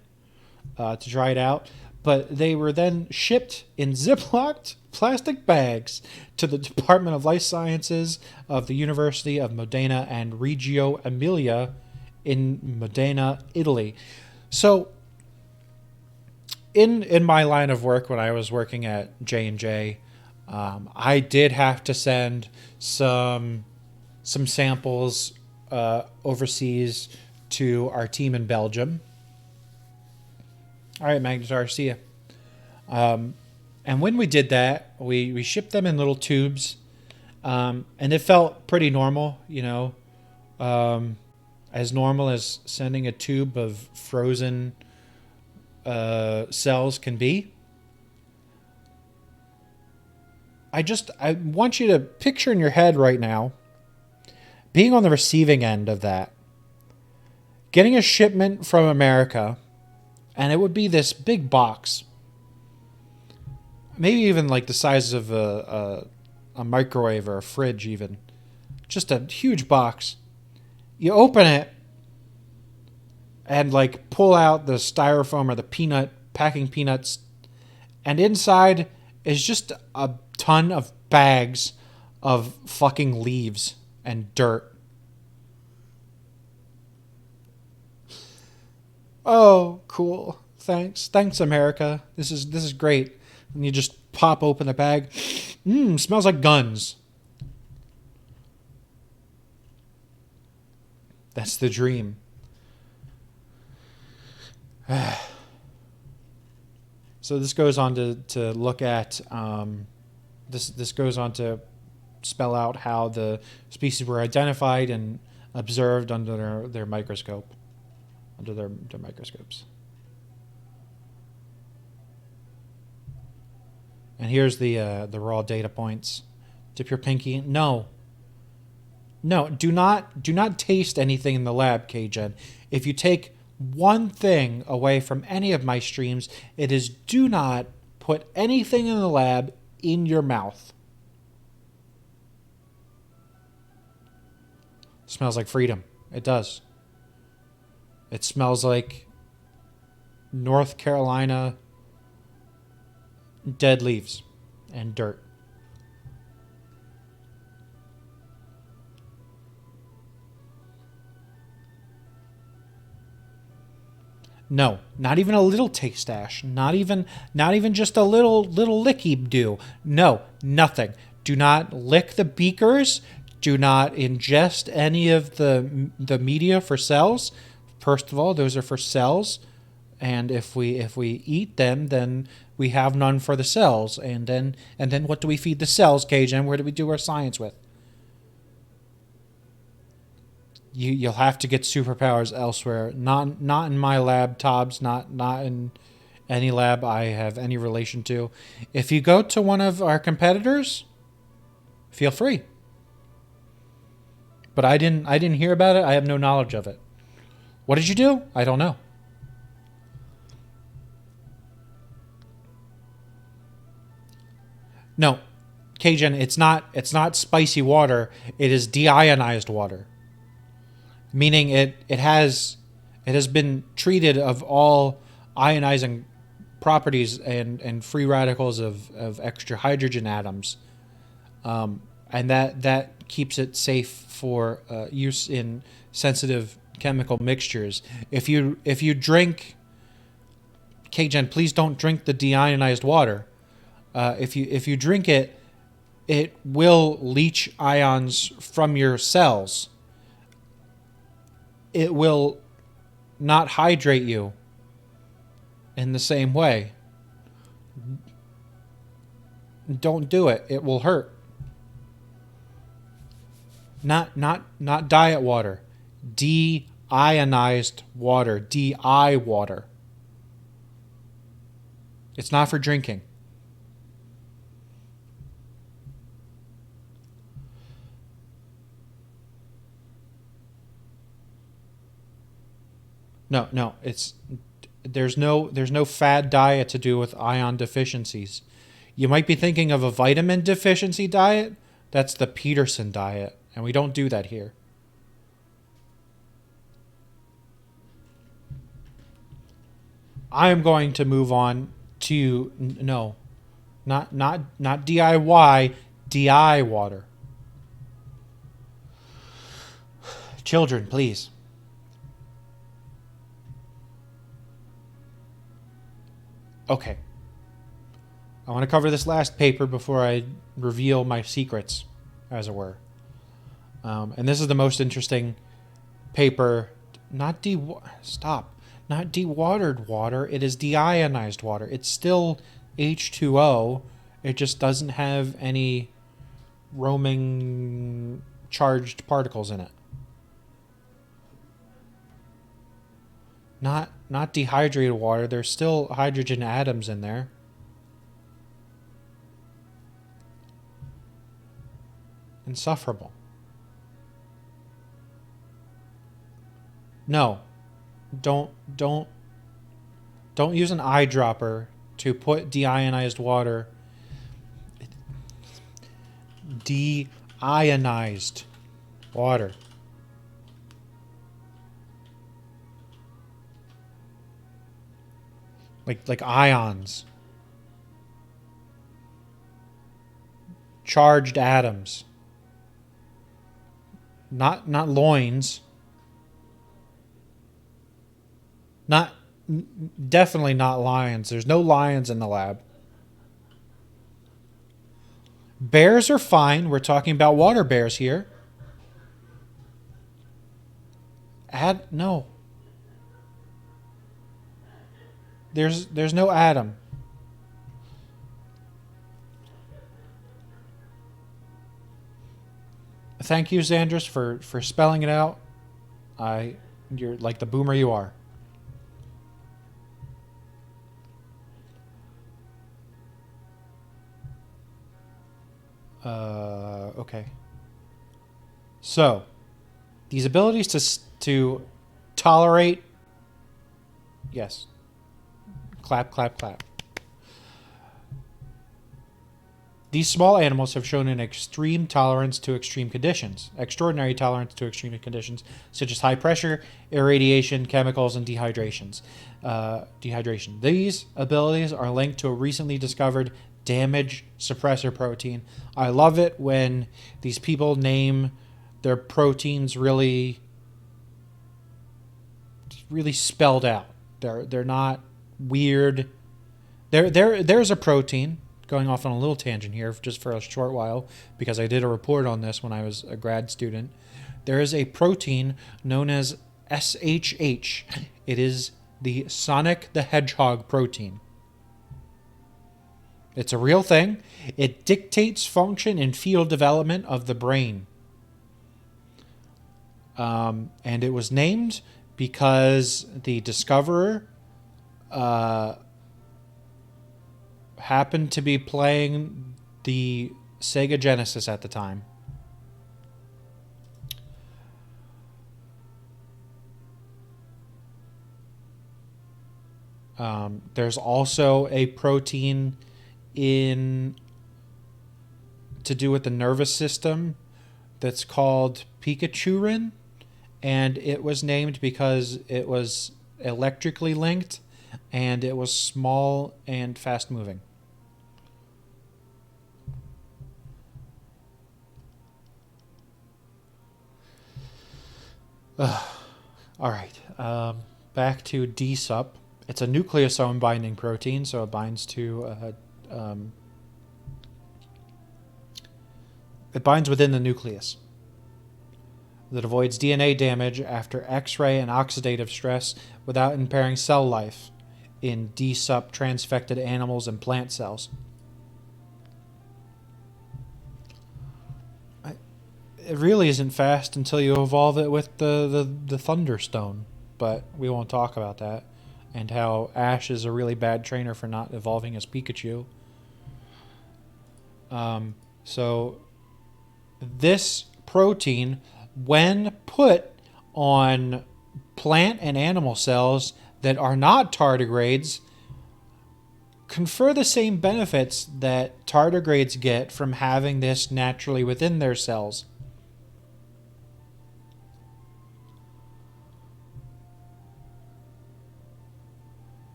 to dry it out. But they were then shipped in Ziplocked plastic bags to the Department of Life Sciences of the University of Modena and Reggio Emilia in Modena, Italy. So in my line of work, when I was working at J&J, I did have to send some samples overseas to our team in Belgium. All right, Magnetar, see ya. And when we did that, we shipped them in little tubes, and it felt pretty normal, as normal as sending a tube of frozen cells can be. I want you to picture in your head right now being on the receiving end of that, getting a shipment from America, and it would be this big box, maybe even like the size of a microwave or a fridge, even just a huge box. You open it and like pull out the styrofoam or the packing peanuts, and inside is just a ton of bags of fucking leaves and dirt. Oh, cool. Thanks, America. This is great. And you just pop open the bag. Smells like guns. That's the dream. So this goes on to look at this goes on to spell out how the species were identified and observed under their microscope, under their microscopes. And here's the raw data points. Dip your pinky. No, do not taste anything in the lab, Kgen. If you take one thing away from any of my streams, it is do not put anything in the lab in your mouth. It smells like freedom. It does. It smells like North Carolina dead leaves and dirt. No, not even a little taste, Ash. Not even just a little licky do. No, nothing. Do not lick the beakers. Do not ingest any of the media for cells. First of all, those are for cells, and if we eat them, then we have none for the cells. And then what do we feed the cells, Kgen? Where do we do our science with? You'll have to get superpowers elsewhere. Not in my lab, Tobbs. Not in any lab I have any relation to. If you go to one of our competitors, feel free. But I didn't hear about it. I have no knowledge of it. What did you do? I don't know. No, Kgen, it's not spicy water. It is deionized water. Meaning it has been treated of all ionizing properties and free radicals of extra hydrogen atoms, and that keeps it safe for use in sensitive chemical mixtures. If you drink, K-Gen, please don't drink the deionized water. If you drink it, it will leach ions from your cells. It will not hydrate you in the same way. Don't do it. It will hurt. Not diet water. Deionized water. DI water. It's not for drinking. No. There's no fad diet to do with ion deficiencies. You might be thinking of a vitamin deficiency diet. That's the Peterson diet, and we don't do that here. I am going to move on to no, not DIY, DI water. Children, please. Okay. I want to cover this last paper before I reveal my secrets, as it were. And this is the most interesting paper. Not dewatered water. It is deionized water. It's still H2O. It just doesn't have any roaming charged particles in it. Not dehydrated water. There's still hydrogen atoms in there. Insufferable. No. Don't use an eyedropper to put deionized water. Deionized water. Like ions. Charged atoms. Not loins. Definitely not lions. There's no lions in the lab. Bears are fine. We're talking about water bears here. No. There's no atom. Thank you, Xandris, for spelling it out. You're like the boomer you are. Okay. So, these abilities to tolerate. Yes. Clap, clap, clap. These small animals have shown an extreme tolerance to extreme conditions, extraordinary tolerance to extreme conditions, such as high pressure, irradiation, chemicals, and dehydration. These abilities are linked to a recently discovered damage suppressor protein. I love it when these people name their proteins really spelled out. They're not weird. There's a protein, going off on a little tangent here just for a short while, because I did a report on this when I was a grad student. There is a protein known as SHH. It is the Sonic the Hedgehog protein. It's a real thing. It dictates function and field development of the brain. And it was named because the discoverer happened to be playing the Sega Genesis at the time. There's also a protein to do with the nervous system that's called Pikachurin, and it was named because it was electrically linked and it was small and fast moving. All right. Back to DSUP. It's a nucleosome binding protein, so it binds to it binds within the nucleus. That avoids DNA damage after X-ray and oxidative stress without impairing cell life in DSUP transfected animals and plant cells. It really isn't fast until you evolve it with the Thunderstone, but we won't talk about that. And how Ash is a really bad trainer for not evolving as Pikachu. So this protein, when put on plant and animal cells that are not tardigrades, confer the same benefits that tardigrades get from having this naturally within their cells.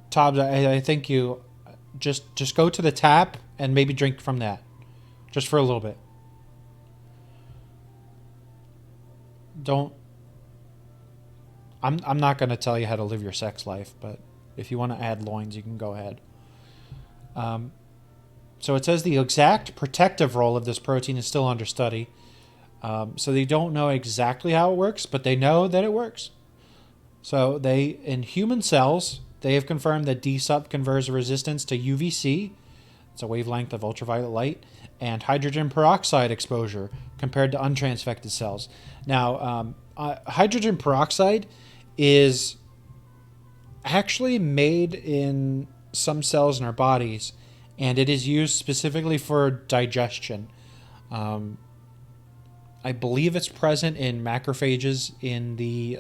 Tobbs, I think you just go to the tap and maybe drink from that, just for a little bit. Don't. I'm not going to tell you how to live your sex life, but if you want to add loins, you can go ahead. So it says the exact protective role of this protein is still under study. So they don't know exactly how it works, but they know that it works. So in human cells, they have confirmed that DSUP confers resistance to UVC, it's a wavelength of ultraviolet light, and hydrogen peroxide exposure compared to untransfected cells. Now, hydrogen peroxide is actually made in some cells in our bodies, and it is used specifically for digestion. I believe it's present in macrophages in the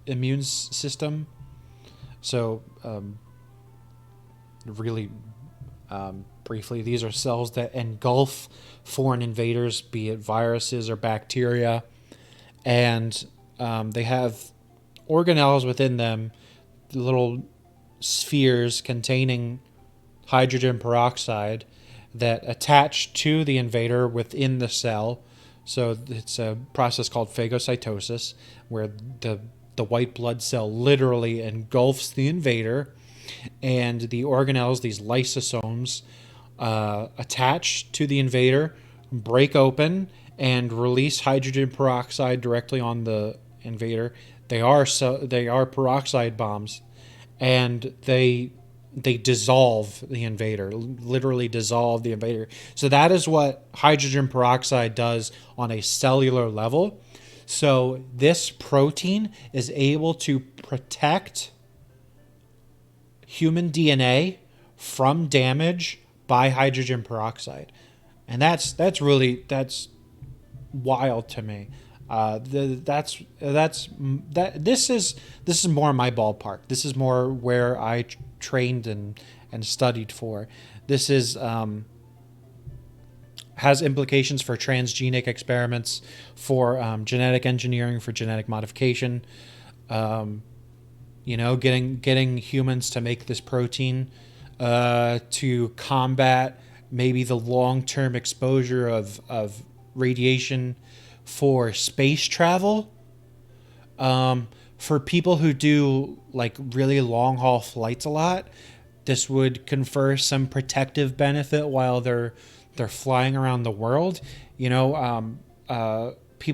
immune system. So, really briefly, these are cells that engulf foreign invaders, be it viruses or bacteria, and they have organelles within them, little spheres containing hydrogen peroxide that attach to the invader within the cell. So it's a process called phagocytosis, where the white blood cell literally engulfs the invader, and the organelles, these lysosomes, attach to the invader, break open, and release hydrogen peroxide directly on the invader. They are peroxide bombs, and they dissolve the invader, literally dissolve the invader. So that is what hydrogen peroxide does on a cellular level. So this protein is able to protect human DNA from damage by hydrogen peroxide, and that's wild to me. This is more my ballpark. This is more where I trained and studied for. This is has implications for transgenic experiments, for genetic engineering, for genetic modification. Getting humans to make this protein to combat maybe the long-term exposure of radiation for space travel. For people who do like really long haul flights a lot, this would confer some protective benefit while they're flying around the world. People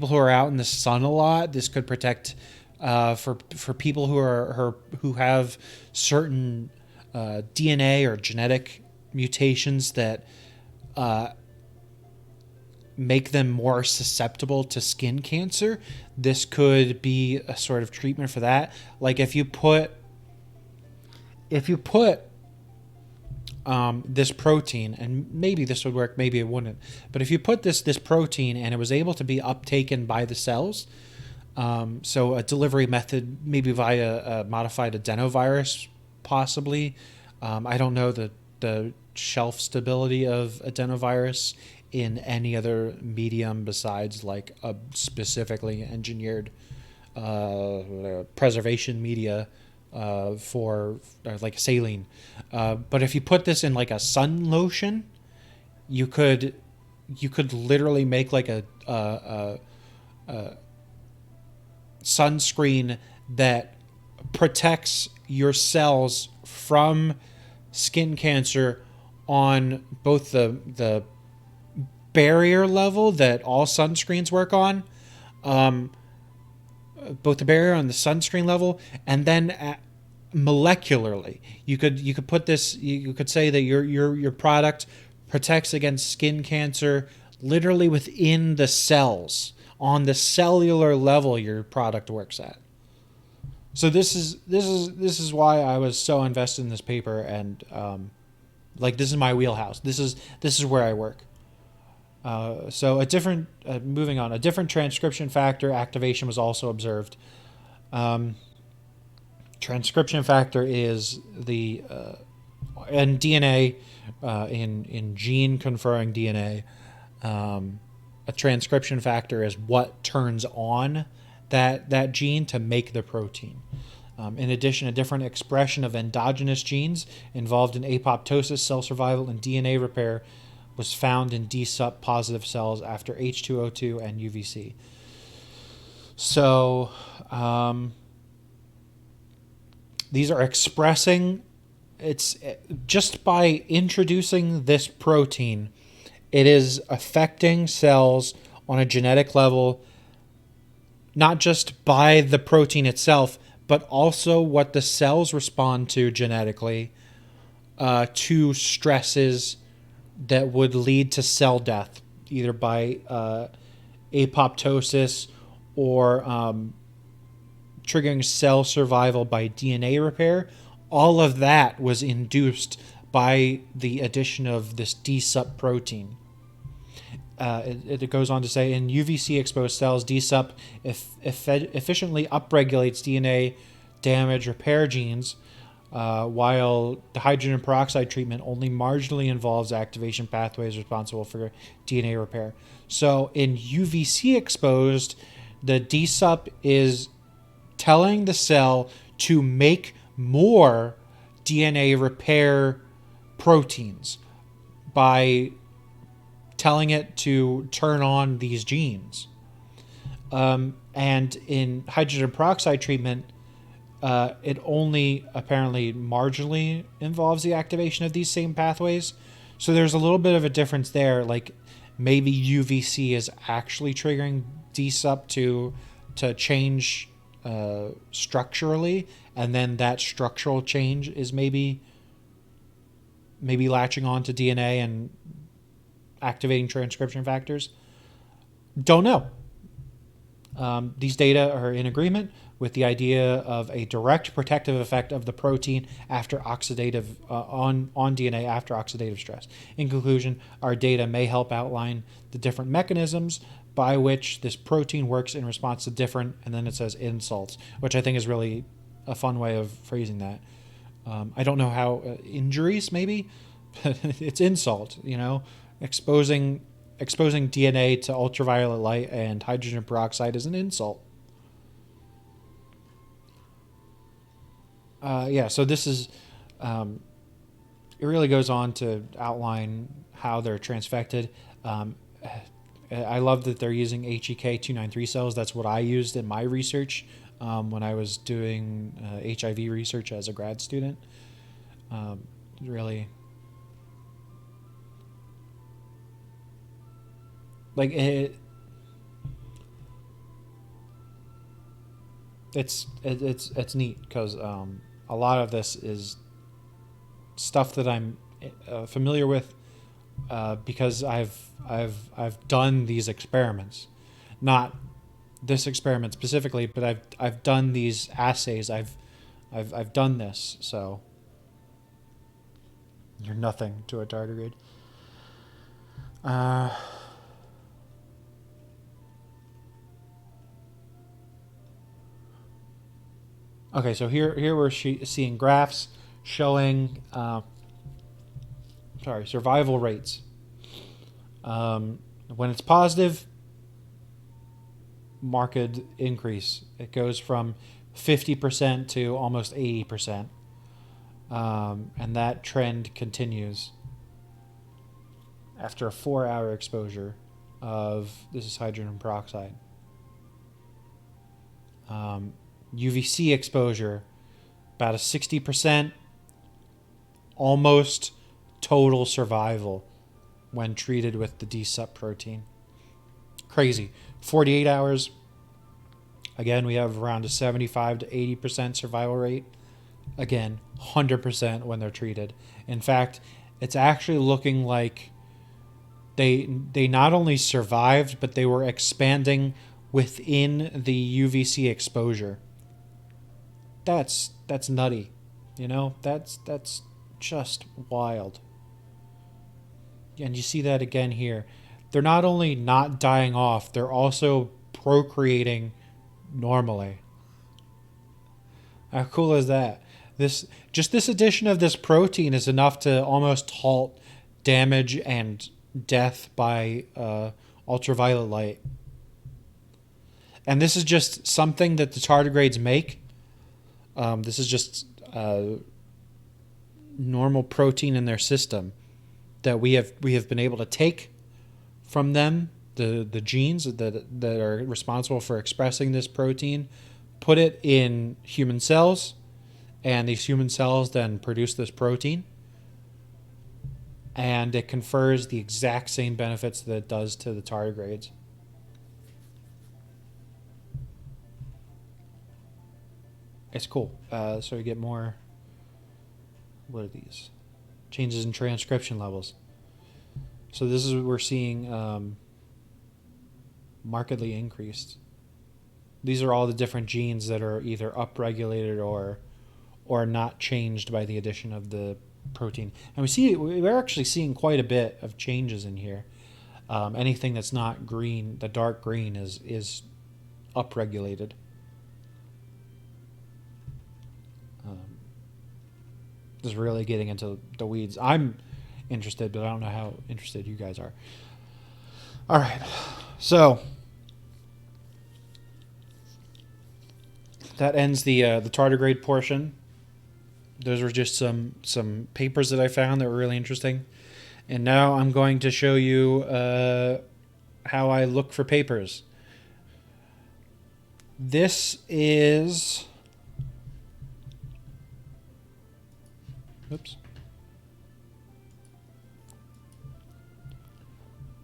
who are out in the sun a lot, this could protect for people who have certain DNA or genetic mutations that make them more susceptible to skin cancer. This could be a sort of treatment for that. Like if you put this protein, and maybe this would work, maybe it wouldn't, but if you put this protein and it was able to be uptaken by the cells, so a delivery method maybe via a modified adenovirus, possibly. I don't know the shelf stability of adenovirus in any other medium besides like a specifically engineered preservation media for like saline. But if you put this in like a sun lotion, you could you could literally make like a sunscreen that protects your cells from skin cancer on both the barrier level that all sunscreens work on, both the barrier on the sunscreen level, and then molecularly. You could put this. You could say that your product protects against skin cancer literally within the cells, on the cellular level your product works at. So this is why I was so invested in this paper, and like this is my wheelhouse. This is where I work. So a different moving on, a different transcription factor activation was also observed. Transcription factor is the in DNA, in gene conferring DNA. A transcription factor is what turns on that gene to make the protein. In addition, a different expression of endogenous genes involved in apoptosis, cell survival, and DNA repair was found in DSUP positive cells after H2O2 and UVC. So these are expressing, it's just by introducing this protein, it is affecting cells on a genetic level, not just by the protein itself, but also what the cells respond to genetically to stresses that would lead to cell death, either by apoptosis or triggering cell survival by DNA repair. All of that was induced by the addition of this DSUP protein. It goes on to say, in UVC-exposed cells, DSUP efficiently upregulates DNA damage repair genes, while the hydrogen peroxide treatment only marginally involves activation pathways responsible for DNA repair. So in UVC-exposed, the DSUP is telling the cell to make more DNA repair proteins by telling it to turn on these genes. And in hydrogen peroxide treatment, it only apparently marginally involves the activation of these same pathways. So there's a little bit of a difference there. Like maybe UVC is actually triggering DSUP to change structurally, and then that structural change is maybe latching on to DNA and activating transcription factors. Don't know. These data are in agreement with the idea of a direct protective effect of the protein after oxidative on DNA after oxidative stress. In conclusion, our data may help outline the different mechanisms by which this protein works in response to different, and then it says insults, which I think is really a fun way of phrasing that. I don't know how injuries maybe, but it's insult, exposing DNA to ultraviolet light and hydrogen peroxide is an insult. So this is, it really goes on to outline how they're transfected. I love that they're using HEK 293 cells. That's what I used in my research when I was doing HIV research as a grad student. Really, like it's neat because a lot of this is stuff that I'm familiar with because I've done these experiments, not this experiment specifically, but I've done these assays. I've done this, so you're nothing to a tardigrade. Okay, so here we're seeing graphs showing survival rates. When it's positive, marked increase. It goes from 50% to almost 80%, and that trend continues. after a 4-hour exposure of, this is hydrogen peroxide. UVC exposure, about a 60%, almost total survival when treated with the D-sup protein. Crazy. 48 hours, again, we have around a 75 to 80% survival rate. Again, 100% when they're treated. In fact, it's actually looking like they not only survived, but they were expanding within the UVC exposure. That's nutty. You know, that's just wild. And you see that again here. They're not only not dying off, they're also procreating normally. How cool is that? This addition of this protein is enough to almost halt damage and death by ultraviolet light. And this is just something that the tardigrades make. This is just normal protein in their system that we have been able to take from them, the genes that are responsible for expressing this protein, put it in human cells, and these human cells then produce this protein, and it confers the exact same benefits that it does to the tardigrades. It's cool. So we get more. What are these? Changes in transcription levels. So this is what we're seeing markedly increased. These are all the different genes that are either upregulated or not changed by the addition of the protein. And we're actually seeing quite a bit of changes in here. Anything that's not green, the dark green, is upregulated. Just really getting into the weeds. I'm interested, but I don't know how interested you guys are. All right, so that ends the tardigrade portion. Those were just some papers that I found that were really interesting, and now I'm going to show you how I look for papers. This is. Oops.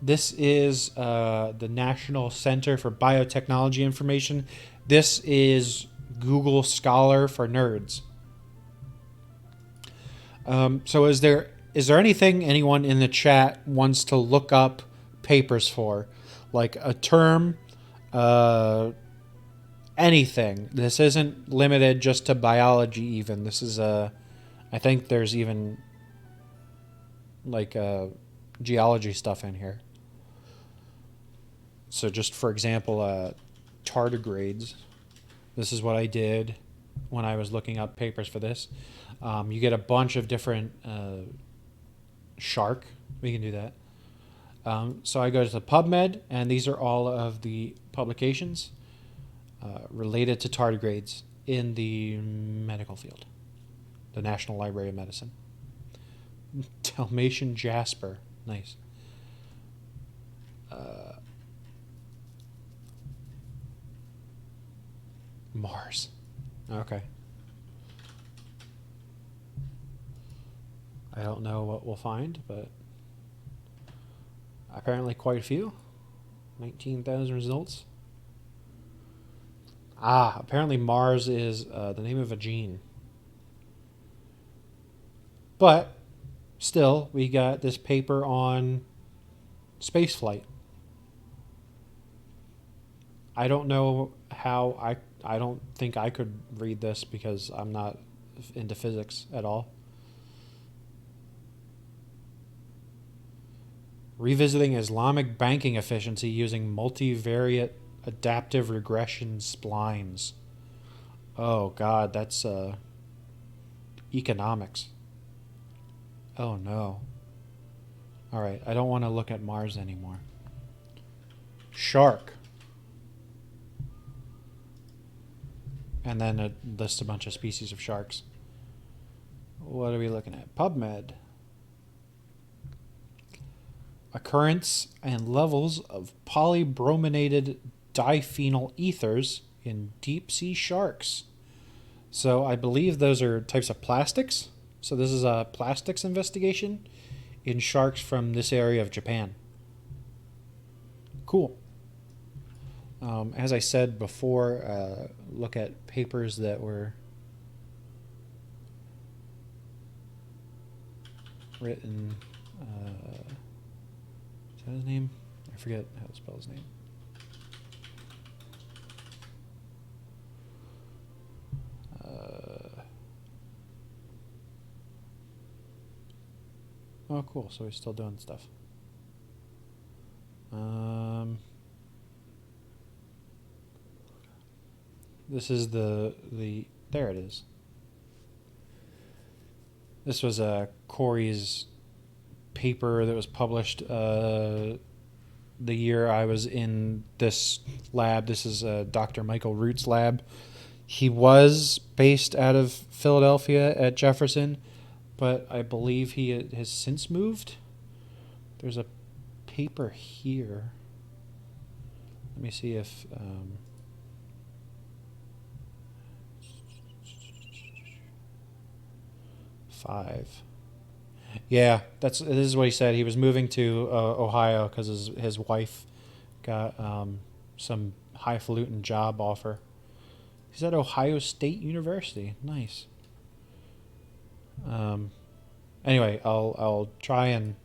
This is the National Center for Biotechnology Information. This is Google Scholar for nerds. So is there anything anyone in the chat wants to look up papers for? Like a term, anything. This isn't limited just to biology even. This is I think there's even like geology stuff in here. So just for example, tardigrades. This is what I did when I was looking up papers for this. You get a bunch of different shark. We can do that. So I go to the PubMed, and these are all of the publications related to tardigrades in the medical field. The National Library of Medicine. Dalmatian jasper. Nice. Mars. Okay. I don't know what we'll find, but apparently quite a few. 19,000 results. Apparently Mars is the name of a gene. But still, we got this paper on spaceflight. I don't know how I don't think I could read this because I'm not into physics at all. Revisiting Islamic banking efficiency using multivariate adaptive regression splines. Oh God, that's economics. Oh no. All right, I don't want to look at Mars anymore. Shark. And then it lists a bunch of species of sharks. What are we looking at? PubMed. occurrence and levels of polybrominated diphenyl ethers in deep sea sharks. So I believe those are types of plastics. So this is a plastics investigation in sharks from this area of Japan. Cool. As I said before, look at papers that were written. Is that his name? I forget how to spell his name. Oh, cool. So he's still doing stuff. This is the there it is. This was Corey's paper that was published the year I was in this lab. This is Dr. Michael Root's lab. He was based out of Philadelphia at Jefferson, but I believe he has since moved. There's a paper here. Let me see if... Five. Yeah, this is what he said. He was moving to Ohio because his wife got some highfalutin job offer. He's at Ohio State University. Nice. Anyway, I'll try and.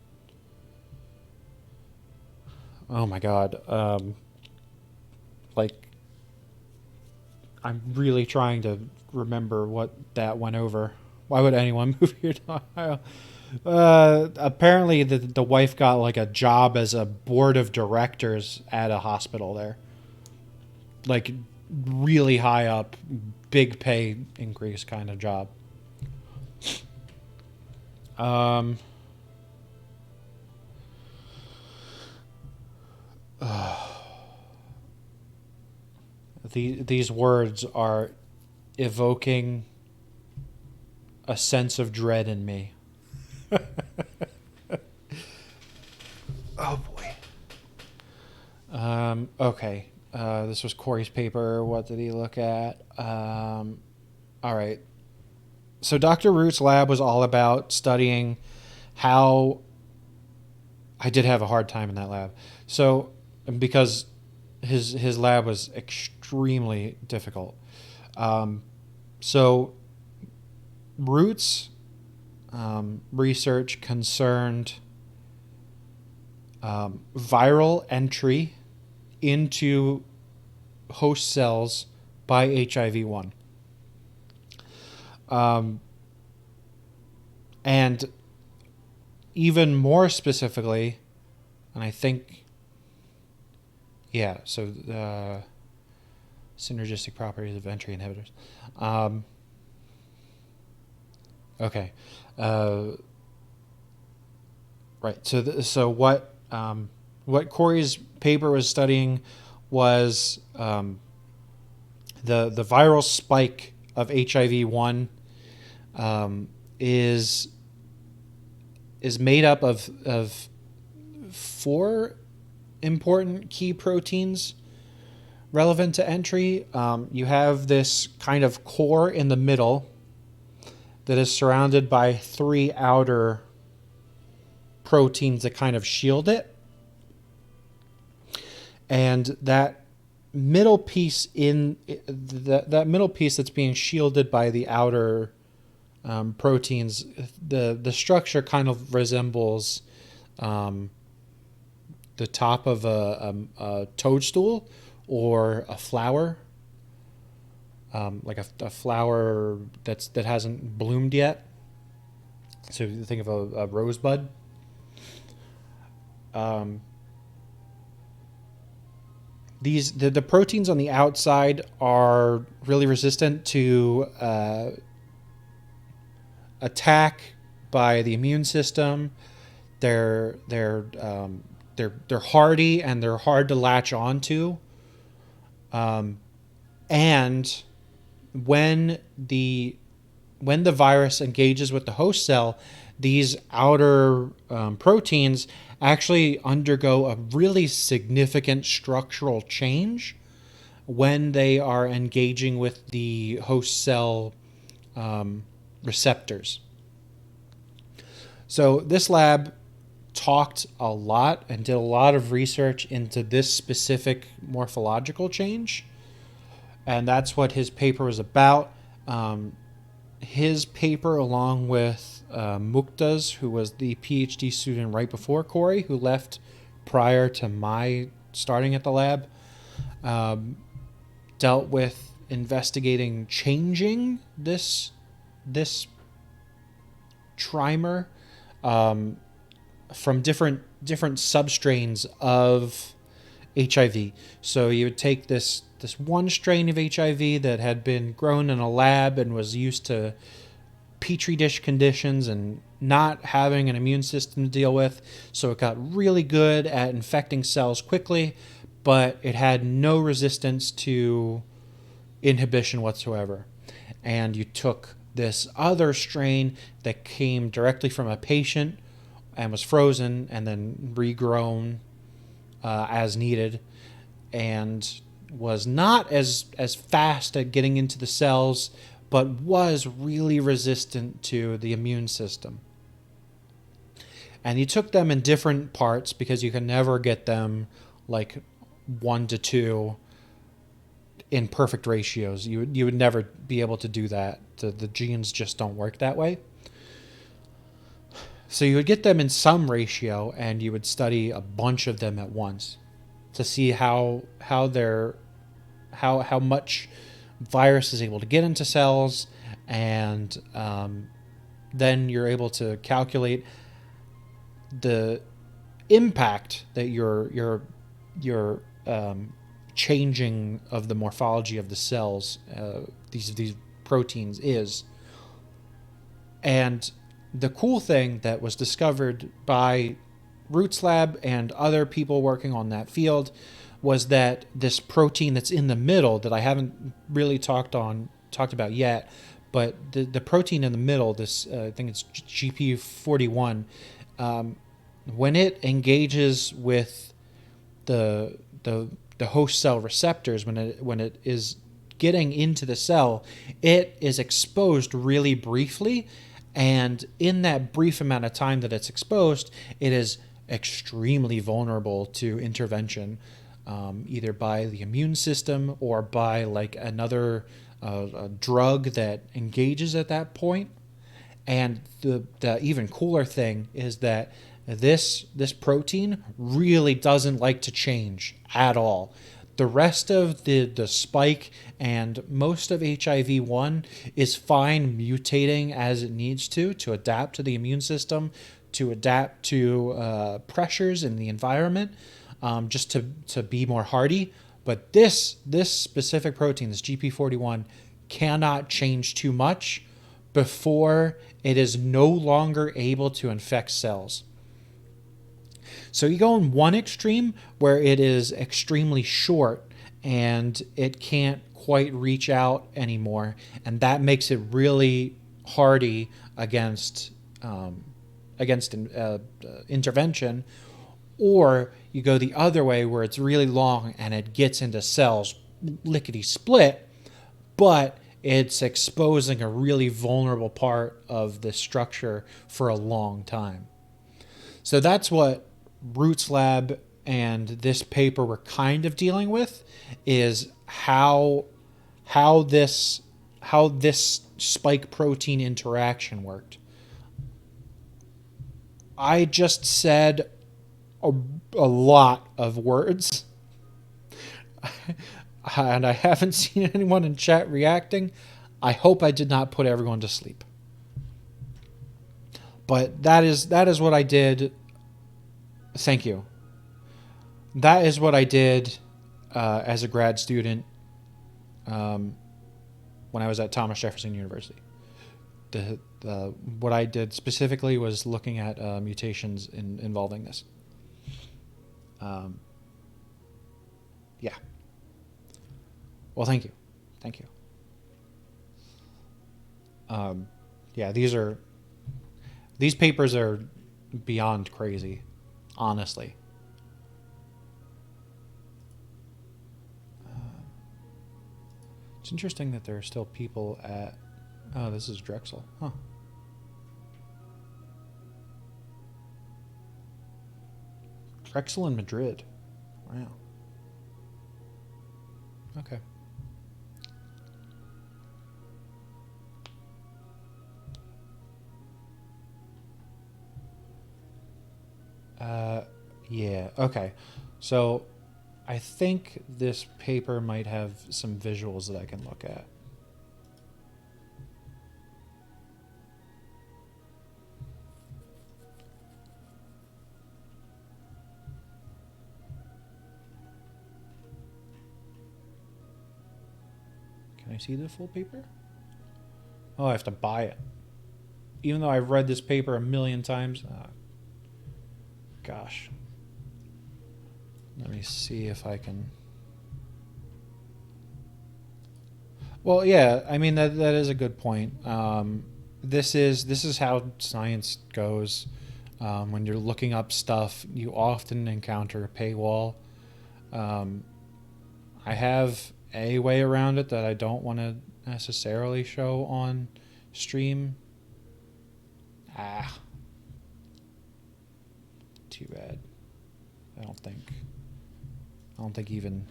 Oh my God. I'm really trying to remember what that went over. Why would anyone move here to Ohio? Apparently the wife got like a job as a board of directors at a hospital there. Like really high up, big pay increase kind of job. These words are evoking a sense of dread in me. Oh boy. Okay. This was Corey's paper. What did he look at? All right. So Dr. Root's lab was all about studying how... I did have a hard time in that lab. So, because his lab was extremely difficult. So Root's research concerned viral entry into host cells by HIV-1. And even more specifically, and I think, yeah, so synergistic properties of entry inhibitors. Okay. Right. So what Corey's paper was studying was the viral spike of HIV-1 is made up of four important key proteins relevant to entry. You have this kind of core in the middle that is surrounded by three outer proteins that kind of shield it. And that middle piece that middle piece that's being shielded by the outer proteins, the structure kind of resembles the top of a toadstool or a flower, like a flower that hasn't bloomed yet. So you think of a rosebud. The proteins on the outside are really resistant to attack by the immune system. They're hardy and they're hard to latch onto. And when the virus engages with the host cell, these outer proteins actually undergo a really significant structural change when they are engaging with the host cell receptors. So this lab talked a lot and did a lot of research into this specific morphological change, and that's what his paper was about. His paper, along with Mukta's, who was the PhD student right before Corey, who left prior to my starting at the lab, dealt with investigating changing this trimer from different substrains of HIV. So you would take this one strain of HIV that had been grown in a lab and was used to petri dish conditions and not having an immune system to deal with, so it got really good at infecting cells quickly, but it had no resistance to inhibition whatsoever. And you took this other strain that came directly from a patient and was frozen and then regrown as needed, and was not as fast at getting into the cells, but was really resistant to the immune system. And you took them in different parts because you can never get them like 1 to 2 in perfect ratios. You would never be able to do that. The genes just don't work that way. So you would get them in some ratio, and you would study a bunch of them at once to see how much virus is able to get into cells, and then you're able to calculate the impact that your changing of the morphology of the cells, these proteins is. And the cool thing that was discovered by Roots Lab and other people working on that field was that this protein that's in the middle, that I haven't really talked about yet, but the protein in the middle, this I think it's GP41, when it engages with the host cell receptors, when it is getting into the cell, it is exposed really briefly, and in that brief amount of time that it's exposed, it is extremely vulnerable to intervention, either by the immune system or by like another drug that engages at that point. And the even cooler thing is that this protein really doesn't like to change at all. The rest of the spike and most of HIV-1 is fine mutating as it needs to adapt to the immune system, to adapt to pressures in the environment, just to be more hardy. But this specific protein, this GP41, cannot change too much before it is no longer able to infect cells. So you go in one extreme where it is extremely short and it can't quite reach out anymore, and that makes it really hardy against intervention. Or you go the other way where it's really long and it gets into cells lickety split, but it's exposing a really vulnerable part of the structure for a long time. So that's what Roots Lab and this paper were kind of dealing with, is how this spike protein interaction worked. I just said a lot of words, and I haven't seen anyone in chat reacting. I hope I did not put everyone to sleep. But that is what I did. Thank you. That is what I did as a grad student when I was at Thomas Jefferson University. What I did specifically was looking at mutations involving this. Yeah. Well, thank you. Yeah, these These papers are beyond crazy, honestly. It's interesting that there are still people at... Oh, this is Drexel. Huh. Drexel in Madrid. Wow. Okay. Yeah, okay. So I think this paper might have some visuals that I can look at. Can I see the full paper? Oh, I have to buy it. Even though I've read this paper a million times. Gosh. Let me see if I can... Well, yeah, I mean, that is a good point. This is how science goes. When you're looking up stuff, you often encounter a paywall. I have a way around it that I don't want to necessarily show on stream. Too bad. I don't think even...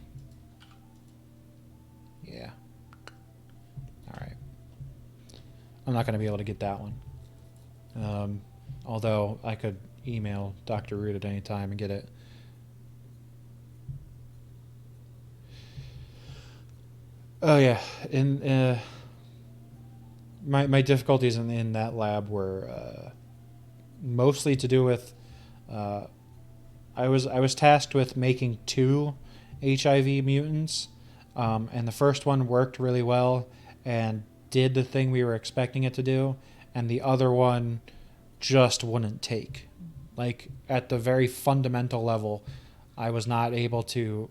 Yeah. Alright. I'm not going to be able to get that one. Although I could email Dr. Root at any time and get it. Oh yeah, my difficulties in that lab were mostly to do with I was tasked with making 2 HIV mutants, and the first one worked really well and did the thing we were expecting it to do, and the other one just wouldn't take. Like, at the very fundamental level, I was not able to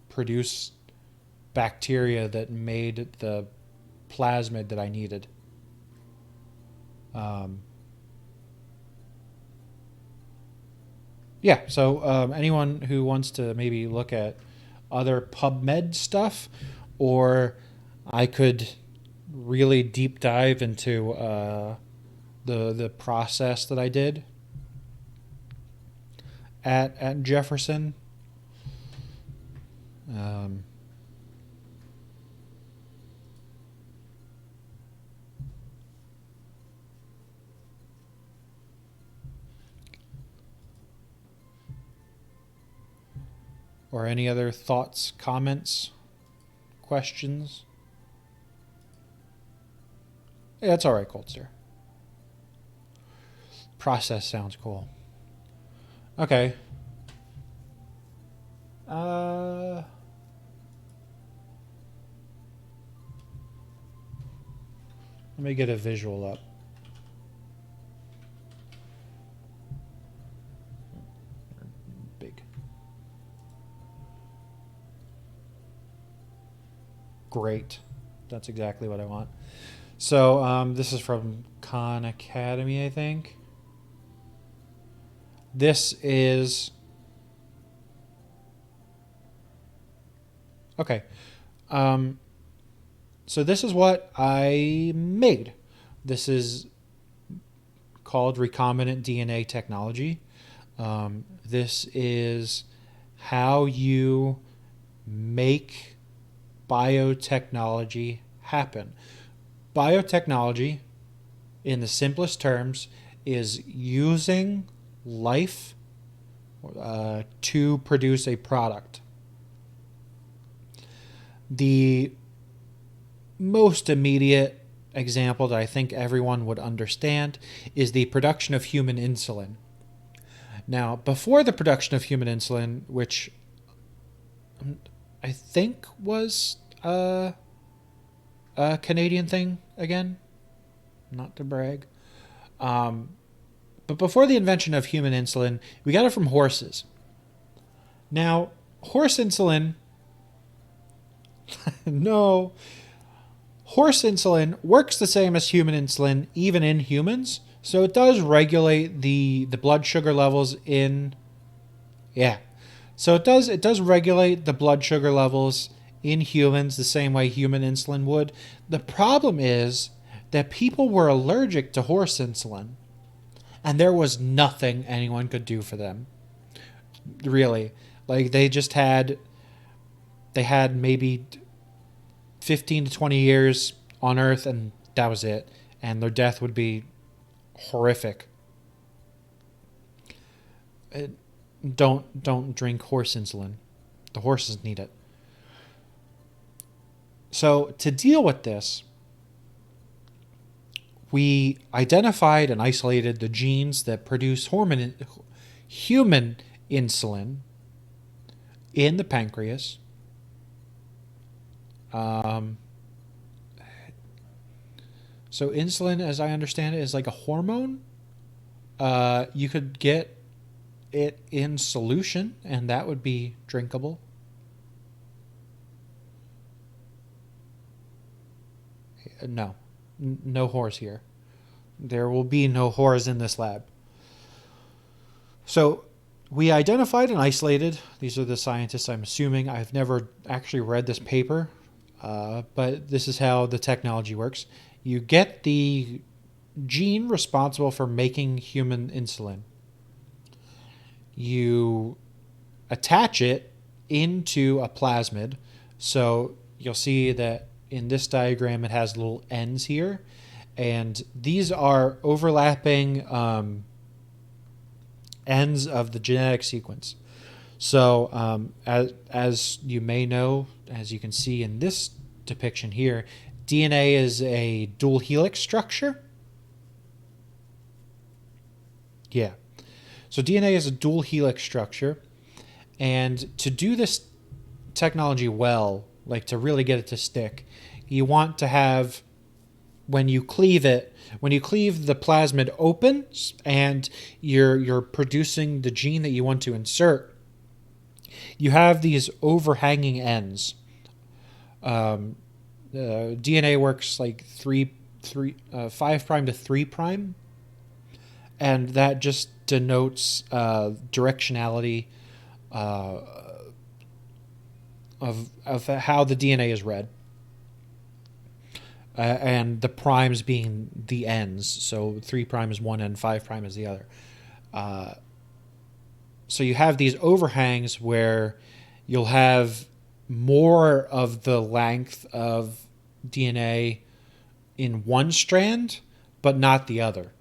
produce bacteria that made the plasmid that I needed. Yeah, so anyone who wants to maybe look at other PubMed stuff, or I could really deep dive into the process that I did at Jefferson. Or any other thoughts, comments, questions? Yeah, that's all right, Coldster. Process sounds cool. Okay. Let me get a visual up. Big. Great. That's exactly what I want. So this is from Khan Academy, I think. This is... Okay. So this is what I made. This is called recombinant DNA technology. This is how you make biotechnology happen. Biotechnology, in the simplest terms, is using life to produce a product. The most immediate example that I think everyone would understand is the production of human insulin. Now, before the production of human insulin, which I think was a Canadian thing again, not to brag, but before the invention of human insulin, we got it from horses. Now, horse insulin... no. Horse insulin works the same as human insulin, even in humans. So it does regulate the blood sugar levels in, yeah. So it does regulate the blood sugar levels in humans the same way human insulin would. The problem is that people were allergic to horse insulin, and there was nothing anyone could do for them. Really. Like they had maybe 15 to 20 years on earth, and that was it, and their death would be horrific. Uh, don't drink horse insulin. The horses need it. So to deal with this, we identified and isolated the genes that produce human insulin in the pancreas. Um, so insulin, as I understand it, is like a hormone. You could get it in solution, and that would be drinkable. No, no whores here. There will be no whores in this lab. So we identified and isolated. These are the scientists, I'm assuming. I've never actually read this paper, but this is how the technology works. You get the gene responsible for making human insulin. You attach it into a plasmid. So you'll see that in this diagram it has little ends here, and these are overlapping ends of the genetic sequence. So as you may know, as you can see in this depiction here, DNA is a dual helix structure. Yeah. So DNA is a dual helix structure, and to do this technology well, like to really get it to stick, you want to have, when you cleave the plasmid open and you're producing the gene that you want to insert, you have these overhanging ends. DNA works like 5 prime to 3 prime, and that just denotes directionality of how the DNA is read. And the primes being the ends. So 3 prime is one end, 5 prime is the other. So you have these overhangs where you'll have more of the length of DNA in one strand, but not the other.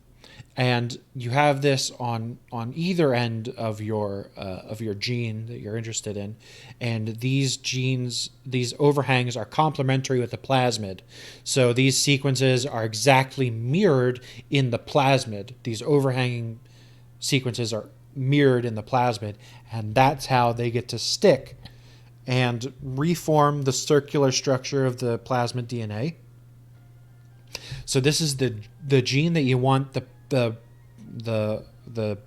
And you have this on either end of your gene that you're interested in, and these overhangs are complementary with the plasmid. So these sequences are exactly mirrored in the plasmid. These overhanging sequences are mirrored in the plasmid, and that's how they get to stick and reform the circular structure of the plasmid DNA. So this is the gene that you want the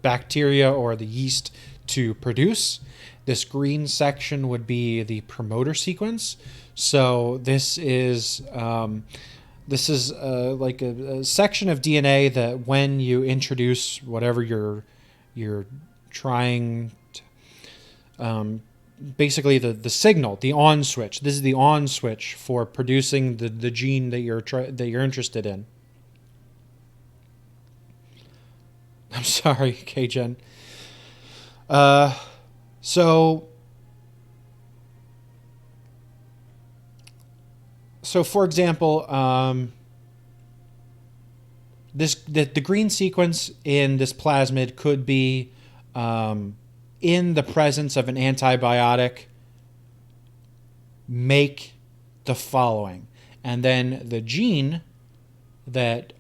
bacteria or the yeast to produce. This green section would be the promoter sequence. So this is like a section of DNA that when you introduce whatever you're trying to, basically the signal, the on switch. This is the on switch for producing the gene that you're interested in. I'm sorry, K-Gen. So for example, the green sequence in this plasmid could be in the presence of an antibiotic, make the following, and then the gene that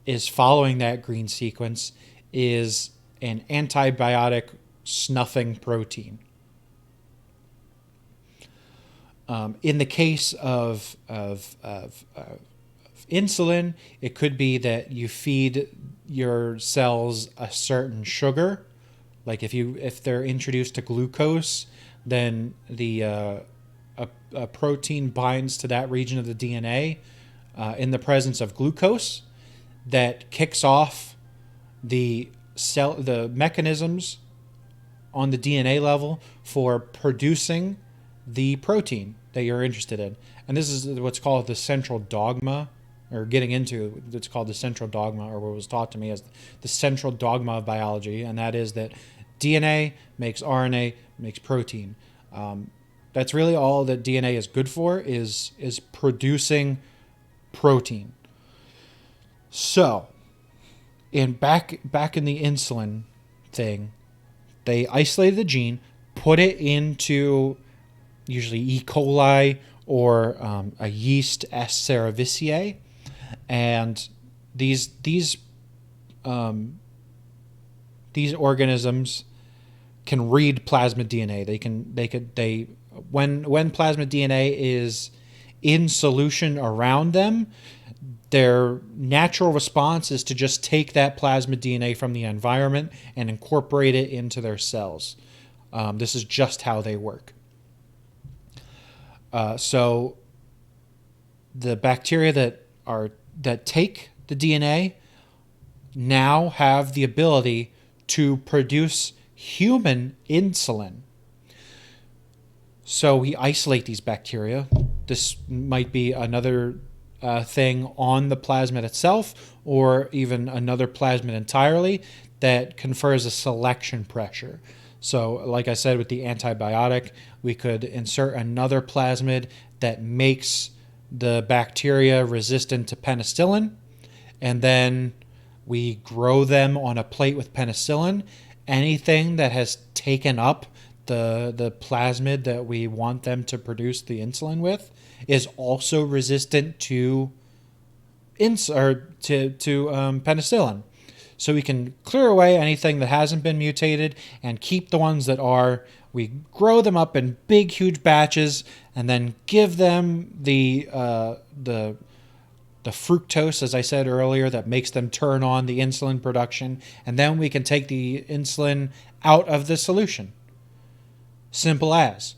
is following that green sequence is an antibiotic snuffing protein. In the case of insulin, it could be that you feed your cells a certain sugar. Like if they're introduced to glucose, then a protein binds to that region of the DNA in the presence of glucose. that kicks off the mechanisms on the DNA level for producing the protein that you're interested in. And this is what's called the central dogma, or getting into it's called the central dogma, or what was taught to me as the central dogma of biology, and that is that DNA makes RNA, makes protein. That's really all that DNA is good for, is producing protein. So, back in the insulin thing, they isolated the gene, put it into usually E. coli or a yeast S. cerevisiae, and these organisms can read plasmid DNA. When plasmid DNA is in solution around them, their natural response is to just take that plasmid DNA from the environment and incorporate it into their cells. This is just how they work. So the bacteria that take the DNA now have the ability to produce human insulin. So we isolate these bacteria. This might be another thing on the plasmid itself, or even another plasmid entirely, that confers a selection pressure. So, like I said, with the antibiotic, we could insert another plasmid that makes the bacteria resistant to penicillin, and then we grow them on a plate with penicillin. Anything that has taken up the plasmid that we want them to produce the insulin with is also resistant to penicillin. So we can clear away anything that hasn't been mutated and keep the ones that are. We grow them up in big, huge batches, and then give them the fructose, as I said earlier, that makes them turn on the insulin production, and then we can take the insulin out of the solution. Simple as.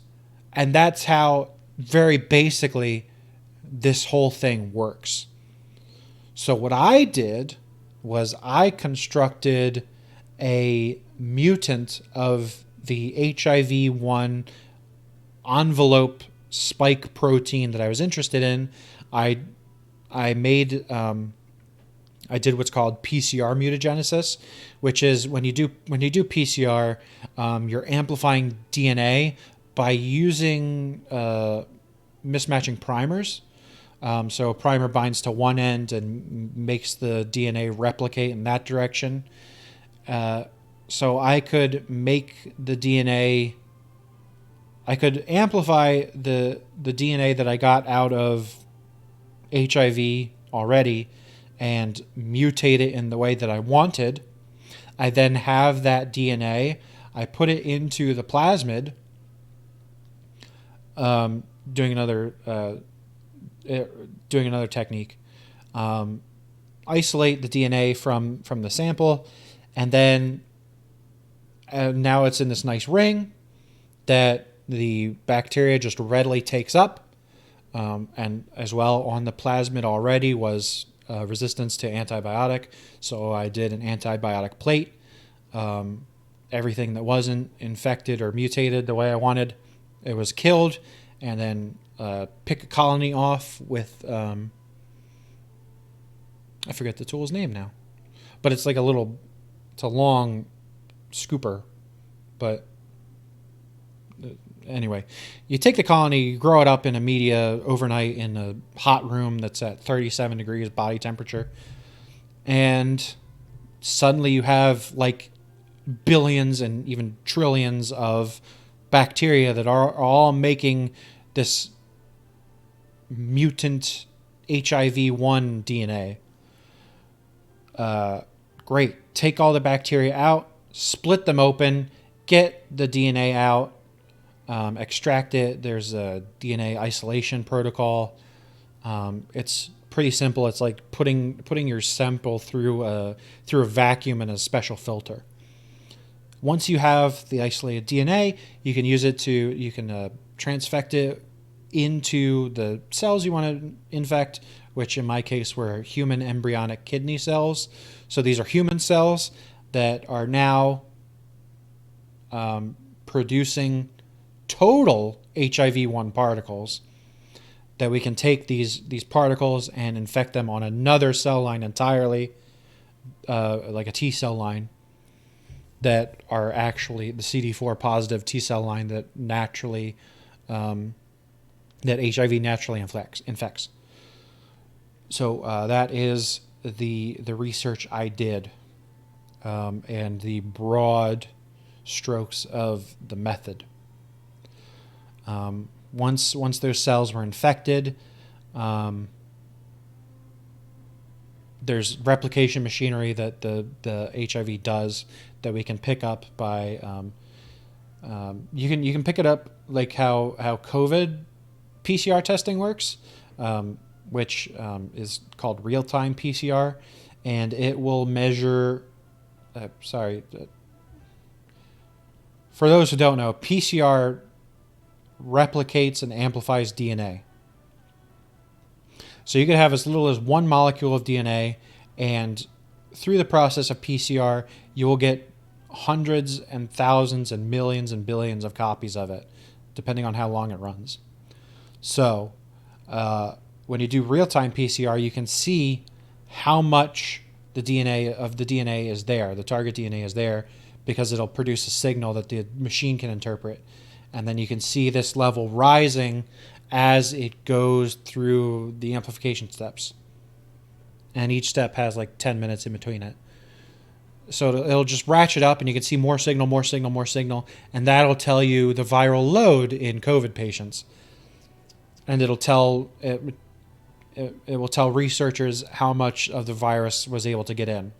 And that's how, very basically, this whole thing works. So what I did was I constructed a mutant of the HIV-1 envelope spike protein that I was interested in. I did what's called PCR mutagenesis, which is when you do PCR, you're amplifying DNA by using mismatching primers. So a primer binds to one end and makes the DNA replicate in that direction. So I could make the DNA. I could amplify the DNA that I got out of HIV already and mutate it in the way that I wanted. I then have that DNA. I put it into the plasmid, doing another technique. Isolate the DNA from the sample, and then now it's in this nice ring that the bacteria just readily takes up. And as well, on the plasmid already was resistance to antibiotic, so I did an antibiotic plate. Everything that wasn't infected or mutated the way I wanted, it was killed, and then pick a colony off with I forget the tool's name now, but it's like it's a long scooper, but anyway, you take the colony, you grow it up in a media overnight in a hot room that's at 37 degrees body temperature, and suddenly you have like billions and even trillions of bacteria that are all making this mutant HIV-1 DNA. Great. Take all the bacteria out, split them open, get the DNA out, extract it. There's a DNA isolation protocol. It's pretty simple. It's like putting your sample through a vacuum in a special filter. Once you have the isolated DNA, you can use it transfect it into the cells you want to infect which in my case were human embryonic kidney cells. So these are human cells that are now producing total HIV-1 particles, that we can take these particles and infect them on another cell line entirely, like a T cell line, that are actually the CD4 positive T cell line that naturally, that HIV naturally infects. So that is the research I did, and the broad strokes of the method. Once those cells were infected, there's replication machinery that the HIV does that we can pick up by you can pick it up like how COVID PCR testing works, which is called real-time PCR, and it will measure. For those who don't know, PCR replicates and amplifies DNA. So you could have as little as one molecule of DNA, and through the process of PCR, you will get hundreds and thousands and millions and billions of copies of it, depending on how long it runs. So when you do real-time PCR, you can see how much the DNA is there, the target DNA is there, because it'll produce a signal that the machine can interpret. And then you can see this level rising as it goes through the amplification steps. And each step has like 10 minutes in between it. So it'll just ratchet up, and you can see more signal, and that'll tell you the viral load in COVID patients. And it will tell researchers how much of the virus was able to get in,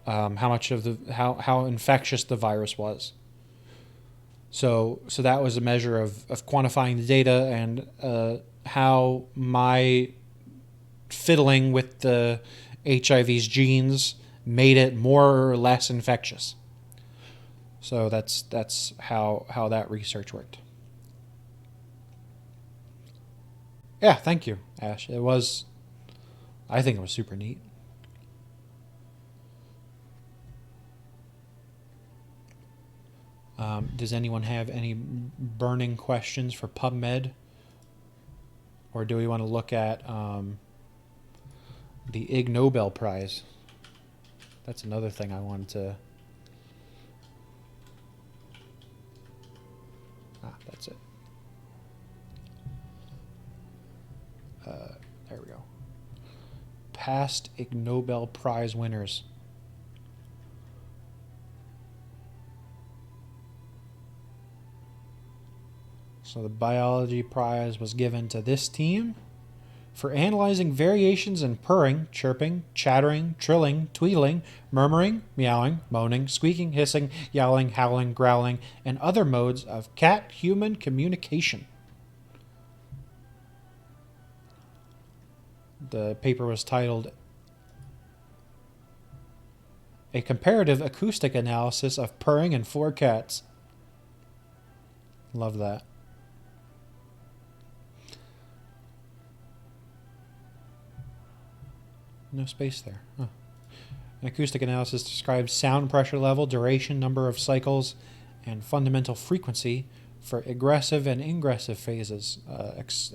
how infectious the virus was. So that was a measure of quantifying the data, and how my fiddling with the HIV's genes made it more or less infectious. So that's how that research worked. Yeah, thank you, Ash. I think it was super neat. Does anyone have any burning questions for PubMed? Or do we want to look at the Ig Nobel Prize? That's another thing I wanted to... that's it. There we go. Past Ig Nobel Prize winners. So the biology prize was given to this team for analyzing variations in purring, chirping, chattering, trilling, tweedling, murmuring, meowing, moaning, squeaking, hissing, yowling, howling, growling, and other modes of cat-human communication. The paper was titled A Comparative Acoustic Analysis of Purring in 4 Cats. Love that. No space there. Huh. An acoustic analysis describes sound pressure level, duration, number of cycles, and fundamental frequency for aggressive and ingressive phases,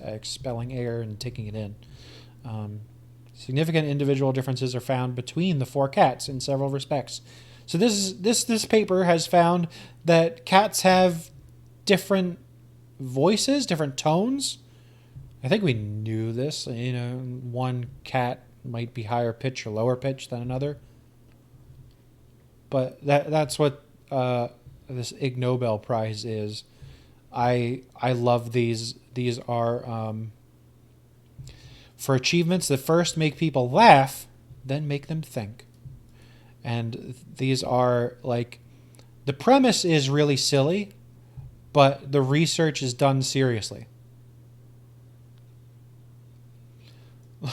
expelling air and taking it in. Significant individual differences are found between the 4 cats in several respects. So this paper has found that cats have different voices, different tones. I think we knew this. One cat might be higher pitch or lower pitch than another. But that's what this Ig Nobel Prize is. I love these. These are for achievements that first make people laugh, then make them think. And these are like, the premise is really silly, but the research is done seriously.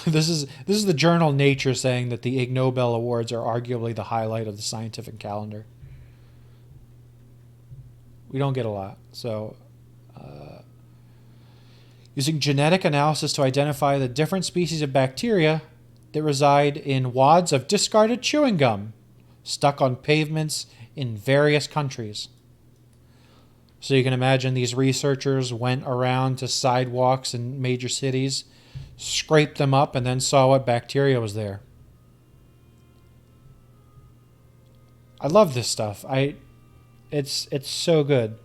This is the journal Nature saying that the Ig Nobel Awards are arguably the highlight of the scientific calendar. We don't get a lot, so Using genetic analysis to identify the different species of bacteria that reside in wads of discarded chewing gum stuck on pavements in various countries. So you can imagine these researchers went around to sidewalks in major cities, scraped them up, and then saw what bacteria was there. I love this stuff. It's so good.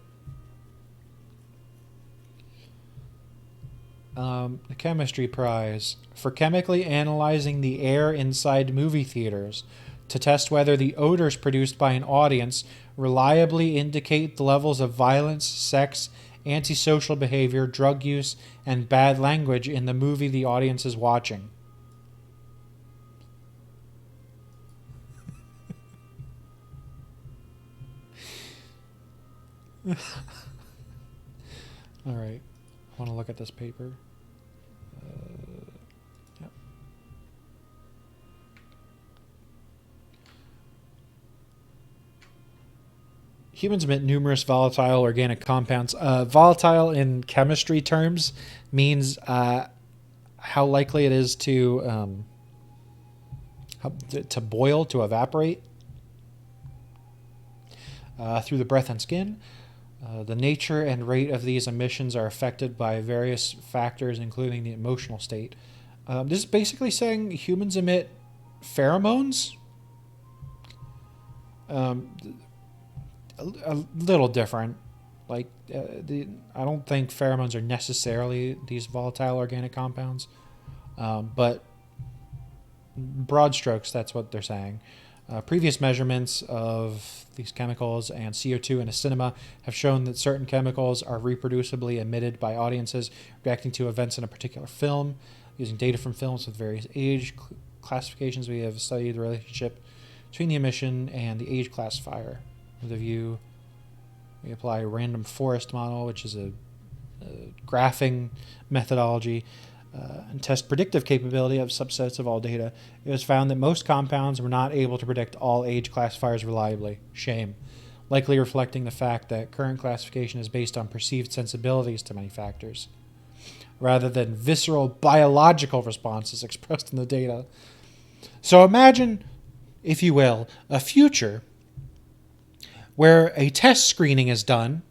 The chemistry prize for chemically analyzing the air inside movie theaters to test whether the odors produced by an audience reliably indicate the levels of violence, sex, antisocial behavior, drug use, and bad language in the movie the audience is watching. All right. I want to look at this paper. Yep. Humans emit numerous volatile organic compounds. Volatile in chemistry terms means how likely it is to boil, to evaporate through the breath and skin. The nature and rate of these emissions are affected by various factors, including the emotional state. This is basically saying humans emit pheromones. A little different. Like, I don't think pheromones are necessarily these volatile organic compounds, but broad strokes, that's what they're saying. Previous measurements of these chemicals and CO2 in a cinema have shown that certain chemicals are reproducibly emitted by audiences reacting to events in a particular film. Using data from films with various age classifications, we have studied the relationship between the emission and the age classifier. With a view, we apply a random forest model, which is a graphing methodology, and test predictive capability of subsets of all data. It was found that most compounds were not able to predict all age classifiers reliably. Shame. Likely reflecting the fact that current classification is based on perceived sensibilities to many factors, rather than visceral biological responses expressed in the data. So imagine, if you will, a future where a test screening is done.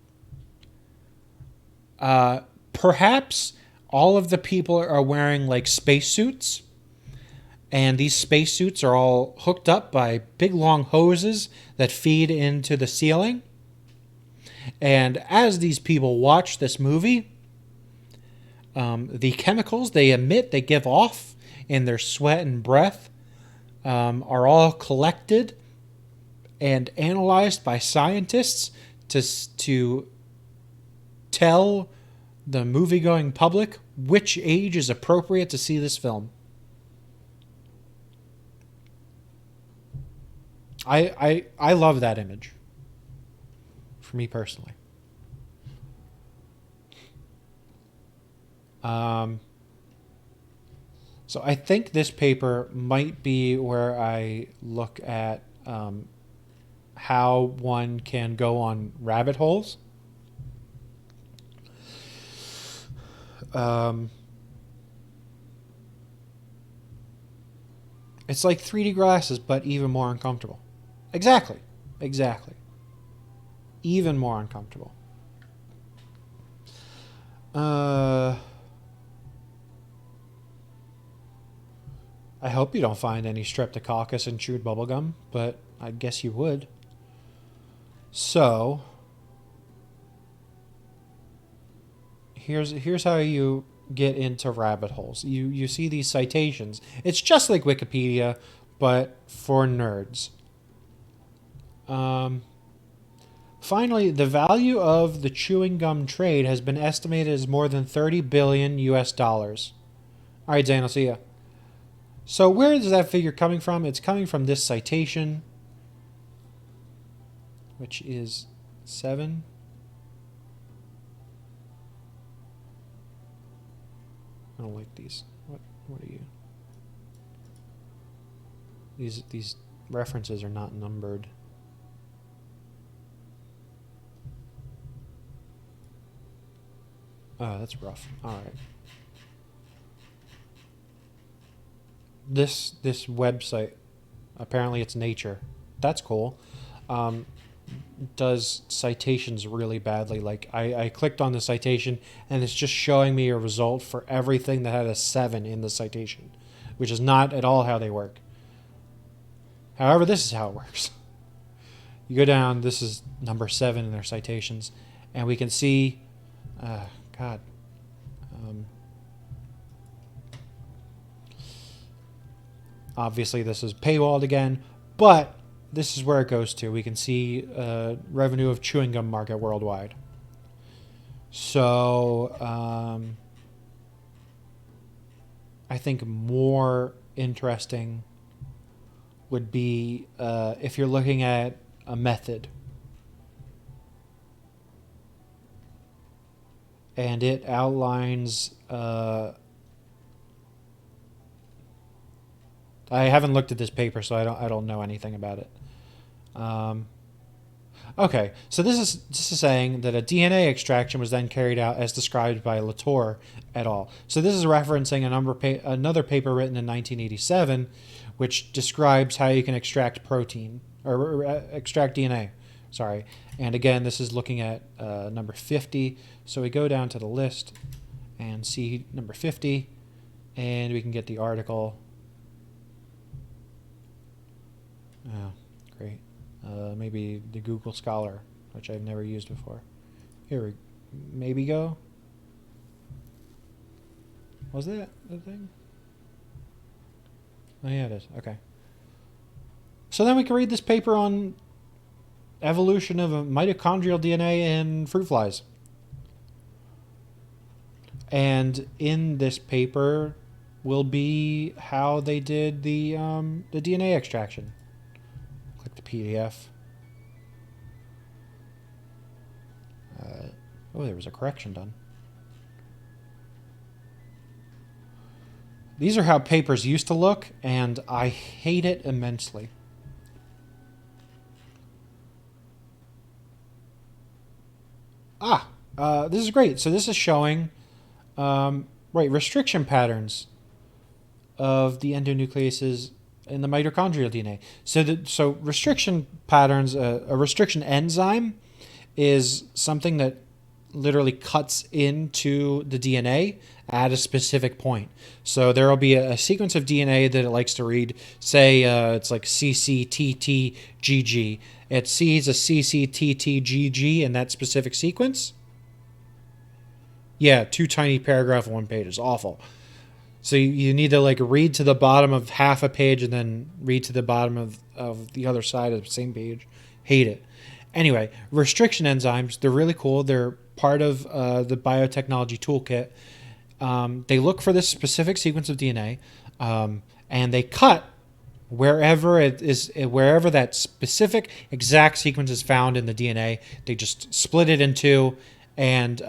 Perhaps all of the people are wearing like spacesuits, and these spacesuits are all hooked up by big long hoses that feed into the ceiling. And as these people watch this movie, the chemicals they emit, they give off in their sweat and breath, are all collected and analyzed by scientists to tell the movie-going public which age is appropriate to see this film. I love that image. For me personally. So I think this paper might be where I look at how one can go on rabbit holes. It's like 3D glasses, but even more uncomfortable. Exactly. Even more uncomfortable. I hope you don't find any streptococcus in chewed bubblegum, but I guess you would. So, here's how you get into rabbit holes. You see these citations. It's just like Wikipedia, but for nerds. Finally, the value of the chewing gum trade has been estimated as more than $30 billion US. All right, Daniel, see ya. So where is that figure coming from? It's coming from this citation, which is 7. I don't like these. What are you? These references are not numbered. Oh, that's rough. All right. This website, apparently it's Nature. That's cool. Um, does citations really badly. Like I clicked on the citation and it's just showing me a result for everything that had a 7 in the citation, which is not at all how they work. However, this is how it works. You go down, this is number 7 in their citations, and we can see, God, um, obviously this is paywalled again, but this is where it goes to. We can see revenue of chewing gum market worldwide. So I think more interesting would be if you're looking at a method and it outlines I haven't looked at this paper, so I don't know anything about it. Okay, so this is saying that a DNA extraction was then carried out as described by Latour et al. So this is referencing another paper written in 1987, which describes how you can extract protein or extract DNA. Sorry, and again, this is looking at number 50. So we go down to the list and see number 50, and we can get the article. Oh, great. Maybe the Google Scholar, which I've never used before. Here we maybe go. Was that the thing? Oh, yeah, it is. Okay. So then we can read this paper on evolution of mitochondrial DNA in fruit flies. And in this paper will be how they did the DNA extraction. Click the PDF. Oh, there was a correction done. These are how papers used to look, and I hate it immensely. This is great. So this is showing, restriction patterns of the endonucleases in the mitochondrial DNA. So restriction patterns, a restriction enzyme is something that literally cuts into the DNA at a specific point. So there will be a sequence of DNA that it likes to read. Say it's like CCTTGG. It sees a CCTTGG in that specific sequence. Yeah, 2 tiny paragraph on 1 page is awful. So you need to like read to the bottom of half a page and then read to the bottom of the other side of the same page. Hate it. Anyway, restriction enzymes, they're really cool. They're part of the biotechnology toolkit. They look for this specific sequence of DNA, and they cut wherever that specific exact sequence is found in the DNA. They just split it in 2, and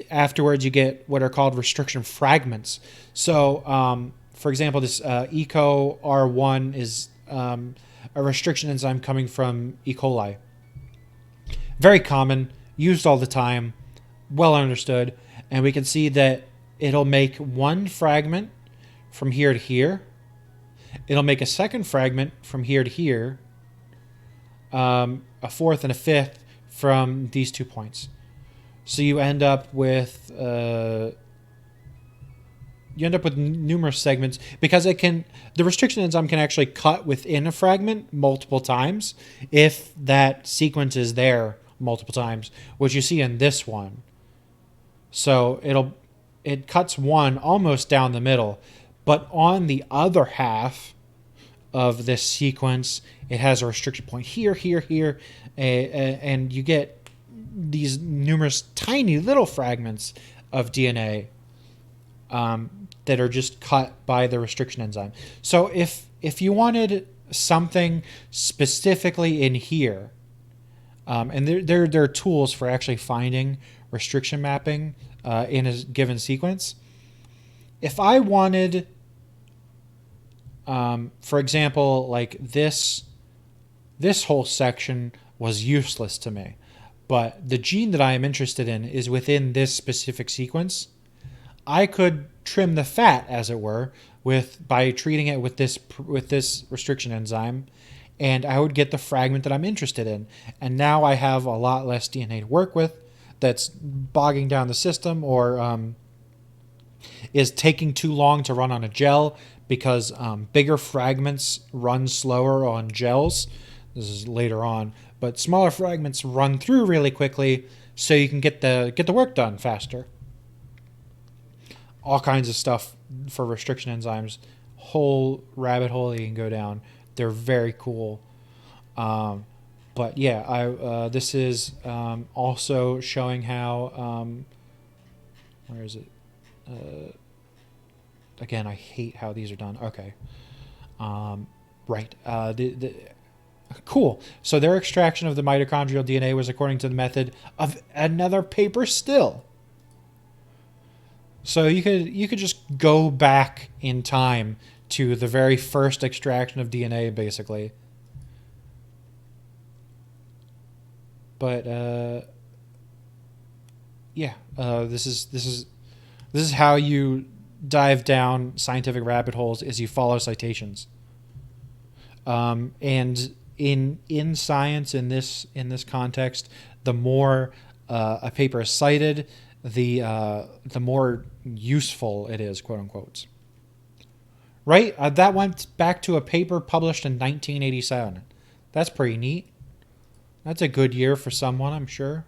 afterwards you get what are called restriction fragments. So, for example, this ECO R1 is a restriction enzyme coming from E. coli. Very common, used all the time, well understood, and we can see that it'll make 1 fragment from here to here. It'll make a second fragment from here to here, a 4th and a 5th from these 2 points. So you end up with numerous segments because the restriction enzyme can actually cut within a fragment multiple times if that sequence is there multiple times, which you see in this one. So it cuts 1 almost down the middle, but on the other half of this sequence, it has a restriction point here, here, here, and you get these numerous tiny little fragments of DNA that are just cut by the restriction enzyme. So if you wanted something specifically in here, and there are tools for actually finding restriction mapping in a given sequence. If I wanted, for example, like this whole section was useless to me, but the gene that I am interested in is within this specific sequence. I could trim the fat, as it were, by treating it with this restriction enzyme, and I would get the fragment that I'm interested in. And now I have a lot less DNA to work with that's bogging down the system, or is taking too long to run on a gel, because bigger fragments run slower on gels. This is later on, but smaller fragments run through really quickly, so you can get the work done faster. All kinds of stuff for restriction enzymes. Whole rabbit hole you can go down. They're very cool. But yeah, this is also showing how. Where is it? Again, I hate how these are done. Okay. Right. Cool. So their extraction of the mitochondrial DNA was according to the method of another paper still. So you could just go back in time to the very first extraction of DNA, basically. But yeah, this is how you dive down scientific rabbit holes, is you follow citations. And in science, in this context, the more a paper is cited, the more useful it is, quote unquote. Right? That went back to a paper published in 1987. That's pretty neat. That's a good year for someone, I'm sure.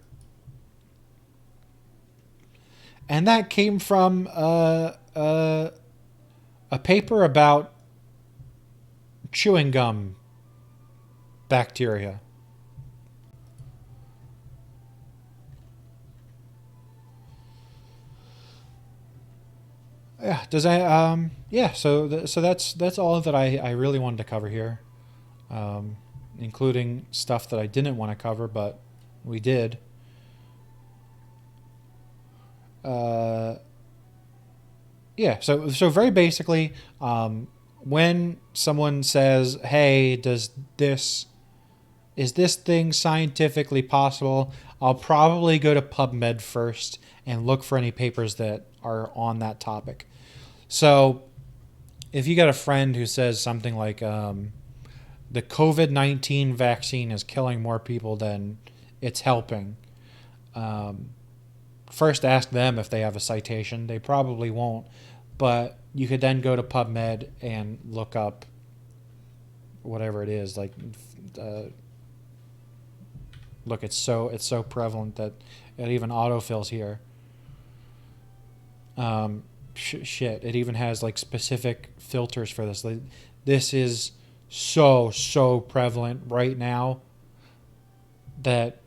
And that came from a paper about chewing gum bacteria. Yeah. Does I yeah. So that's all that I really wanted to cover here, including stuff that I didn't want to cover, but we did. Yeah. So very basically, when someone says, "Hey, is this thing scientifically possible?" I'll probably go to PubMed first and look for any papers that are on that topic. So if you got a friend who says something like, the COVID-19 vaccine is killing more people than it's helping, first ask them if they have a citation. They probably won't, but you could then go to PubMed and look up whatever it is. Like, look, it's so prevalent that it even autofills here. Shit, it even has like specific filters for this. Like, this is so prevalent right now that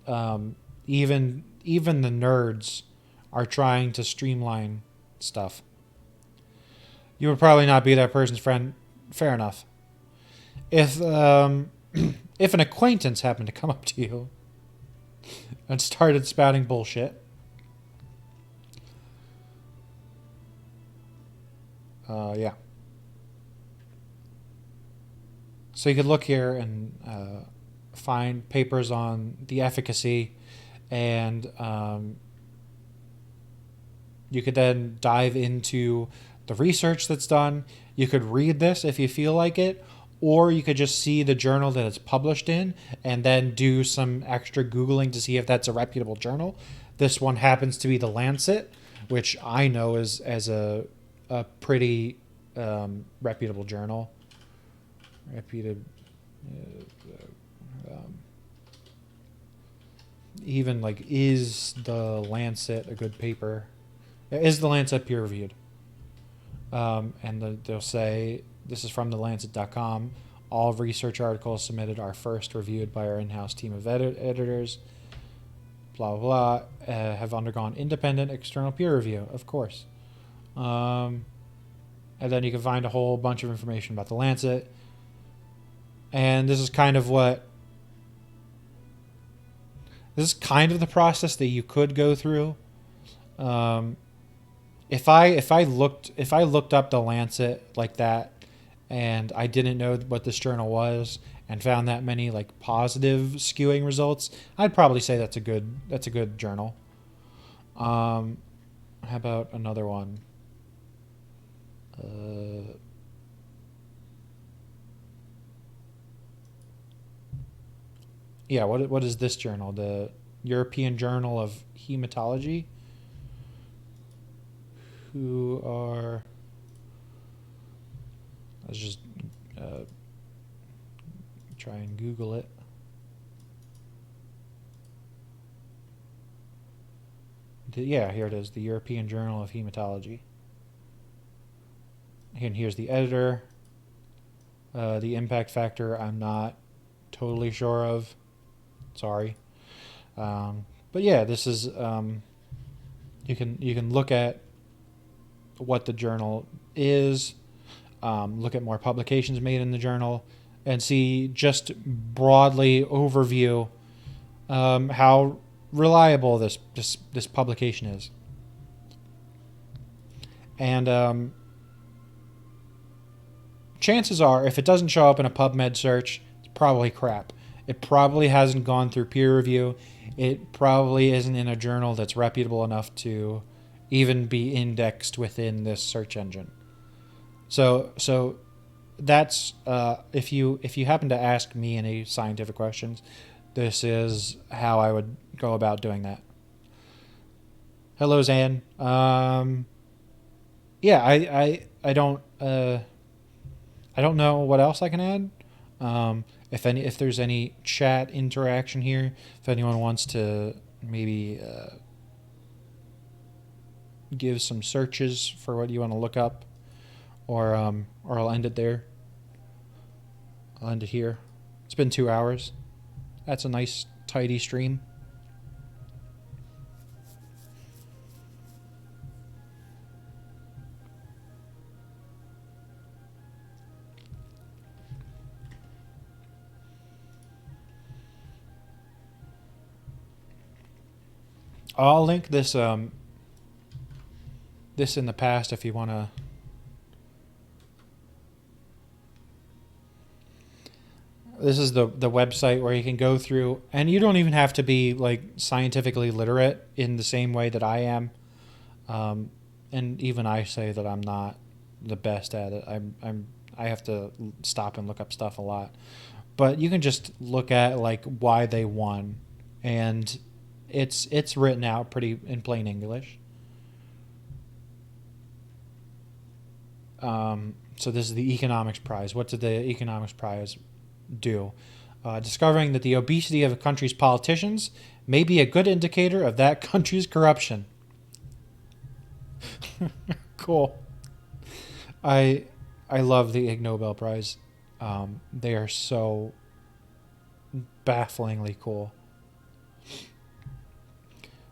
even the nerds are trying to streamline stuff. You would probably not be that person's friend. Fair enough. If if an acquaintance happened to come up to you and started spouting bullshit, yeah. So you could look here and find papers on the efficacy, and you could then dive into the research that's done. You could read this if you feel like it, or you could just see the journal that it's published in and then do some extra Googling to see if that's a reputable journal. This one happens to be the Lancet, which I know is as a pretty reputable journal. Even like, is the Lancet a good paper? Is the Lancet peer reviewed? And they'll say, this is from the Lancet.com. All research articles submitted are first reviewed by our in-house team of editors. Blah, blah, blah. Have undergone independent external peer review, of course. And then you can find a whole bunch of information about the Lancet. And this is kind of the process that you could go through. If I looked up the Lancet like that, and I didn't know what this journal was, and found that many like positive skewing results, I'd probably say that's a good journal. How about another one? Uh, yeah, what is this journal? The European Journal of Hematology, who are, let's just uh, try and Google it. Yeah, here it is, the European Journal of Hematology. And here's the editor. The impact factor, I'm not totally sure of. Sorry. But yeah, this is you can look at what the journal is, look at more publications made in the journal, and see just broadly overview how reliable this publication is. And chances are, if it doesn't show up in a PubMed search, it's probably crap. It probably hasn't gone through peer review. It probably isn't in a journal that's reputable enough to even be indexed within this search engine. So that's if you happen to ask me any scientific questions, this is how I would go about doing that. Hello, Zan. Yeah, I don't know what else I can add. If there's any chat interaction here, if anyone wants to maybe give some searches for what you want to look up, or I'll end it there. I'll end it here. It's been 2 hours. That's a nice tidy stream. I'll link this this in the past if you want to. This is the website where you can go through, and you don't even have to be like scientifically literate in the same way that I am. And even I say that I'm not the best at it. I have to stop and look up stuff a lot. But you can just look at like why they won, and it's written out pretty in plain English. So this is the economics prize. What did the economics prize do? Discovering that the obesity of a country's politicians may be a good indicator of that country's corruption. Cool. I love the Ig Nobel Prize. They are so bafflingly cool.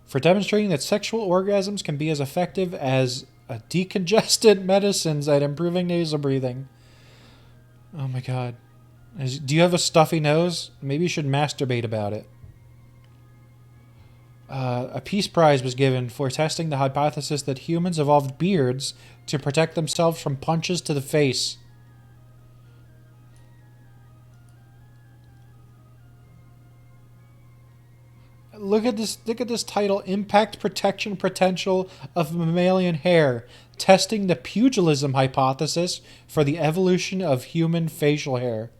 For demonstrating that sexual orgasms can be as effective as decongestant medicines at improving nasal breathing. Oh my god. Do you have a stuffy nose? Maybe you should masturbate about it. A Peace Prize was given for testing the hypothesis that humans evolved beards to protect themselves from punches to the face. Look at this title: Impact Protection Potential of Mammalian Hair, testing the pugilism hypothesis for the evolution of human facial hair.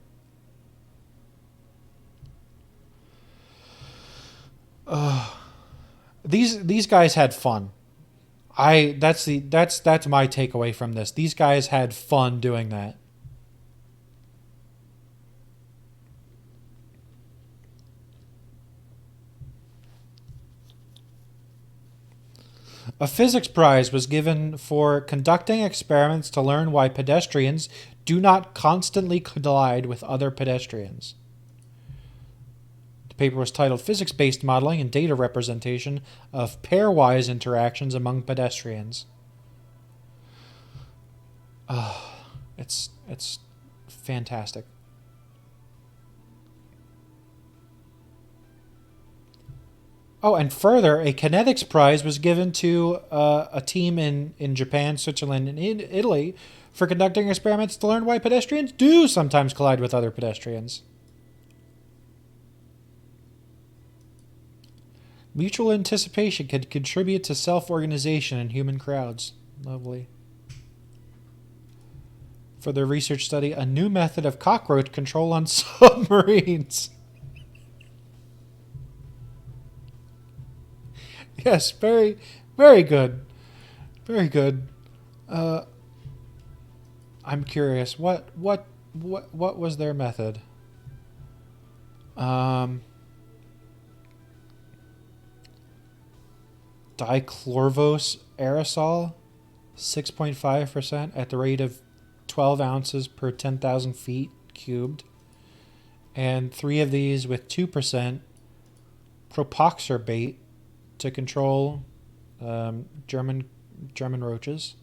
These guys had fun. That's my takeaway from this. These guys had fun doing that. A physics prize was given for conducting experiments to learn why pedestrians do not constantly collide with other pedestrians. The paper was titled Physics-Based Modeling and Data Representation of Pairwise Interactions Among Pedestrians. It's fantastic. Oh, and further, a kinetics prize was given to a team in Japan, Switzerland, and in Italy for conducting experiments to learn why pedestrians do sometimes collide with other pedestrians. Mutual anticipation could contribute to self-organization in human crowds. Lovely. For their research study, a new method of cockroach control on submarines. Yes, very, very good. Very good. Uh, I'm curious. What was their method? Um, dichlorvos aerosol, 6.5% at the rate of 12 ounces per 10,000 feet cubed, and 3 of these with 2% propoxyrbate to control German roaches.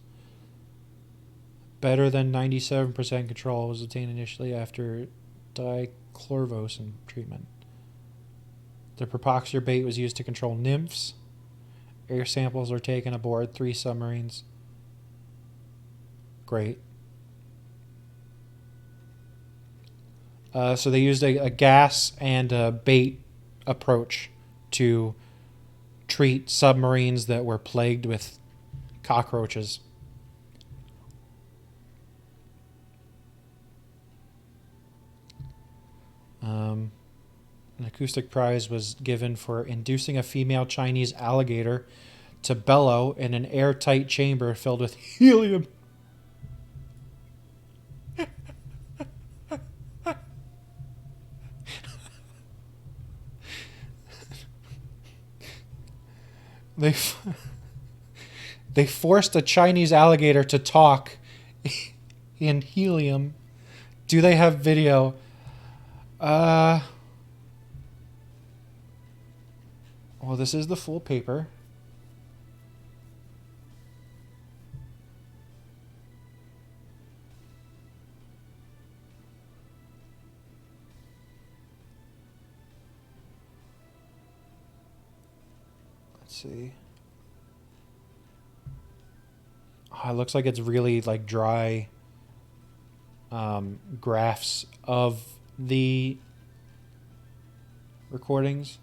Better than 97% control was obtained initially after dichlorvos treatment. The propoxyrbate was used to control nymphs. Air samples were taken aboard 3 submarines. Great. So they used a gas and a bait approach to treat submarines that were plagued with cockroaches. An acoustic prize was given for inducing a female Chinese alligator to bellow in an airtight chamber filled with helium. They they forced a Chinese alligator to talk in helium. Do they have video? Well, this is the full paper. Let's see. Oh, it looks like it's really like dry graphs of the recordings.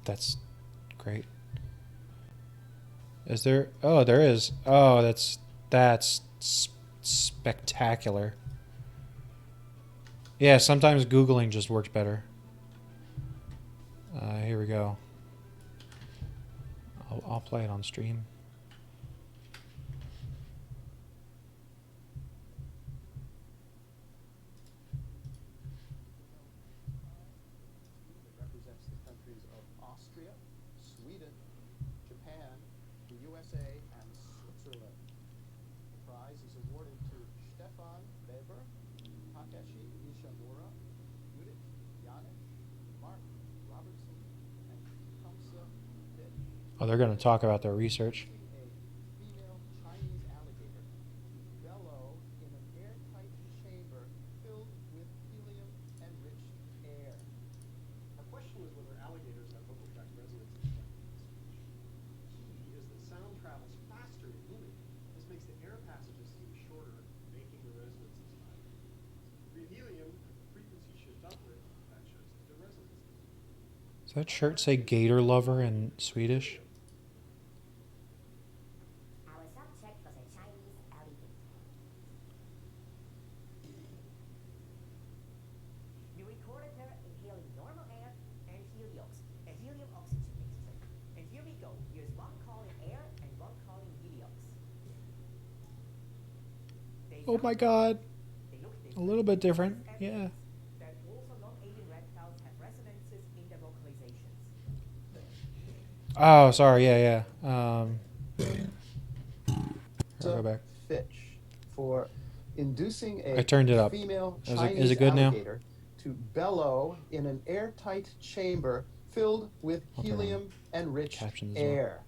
That's great. Is there? Oh, there is. Oh, that's spectacular. Yeah, sometimes Googling just works better. Here we go. I'll play it on stream. It represents the countries of Austria, Sweden, Japan, the USA, and Switzerland. The prize is awarded to Stefan Weber, Takeshi Nishimura, Judith Janesch, Mark Robertson, and Kamsa Fish. Oh, they're going to talk about their research. A female Chinese alligator to bellow in an airtight chamber filled with helium-enriched air. Our question was whether alligators have vocal tract resonances like human speech. Key is that sound travels faster in helium. This makes the air passages seem shorter, making the resonances higher. Breathe helium and the frequency shift upward, that shows that the resonances. Does that shirt say gator lover in Swedish? Our subject was a Chinese alligator. We recorded her inhaling normal air and helium oxygen mixture. And here we go. Here's one calling air and one calling heliox. Oh my god. A little bit different. Yeah. That also non-alien reptiles have resonances in their vocalizations. Oh, sorry. Yeah. I'll go back. Fish for inducing a I turned it up. female Is it- Chinese is it good now? alligator to bellow in an airtight chamber filled with I'll turn on helium-enriched captions as well. air.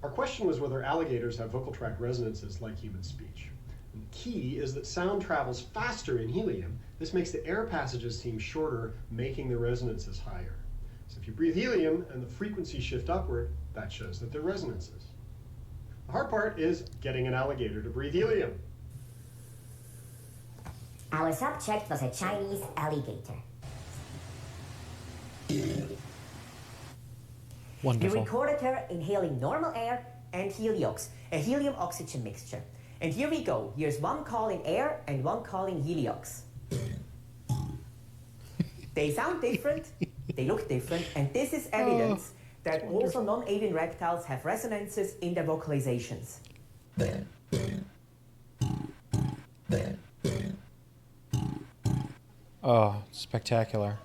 Our question was whether alligators have vocal tract resonances like human speech. And key is that sound travels faster in helium. This makes the air passages seem shorter, making the resonances higher. So if you breathe helium and the frequency shift upward, that shows that they're resonances. The hard part is getting an alligator to breathe helium. Our subject was a Chinese alligator. We Wonderful. recorded her inhaling normal air and heliox, a helium-oxygen mixture. And here we go. Here's one call in air and one call in heliox. They sound different, they look different, and this is evidence that also non-avian reptiles have resonances in their vocalizations. Oh, spectacular.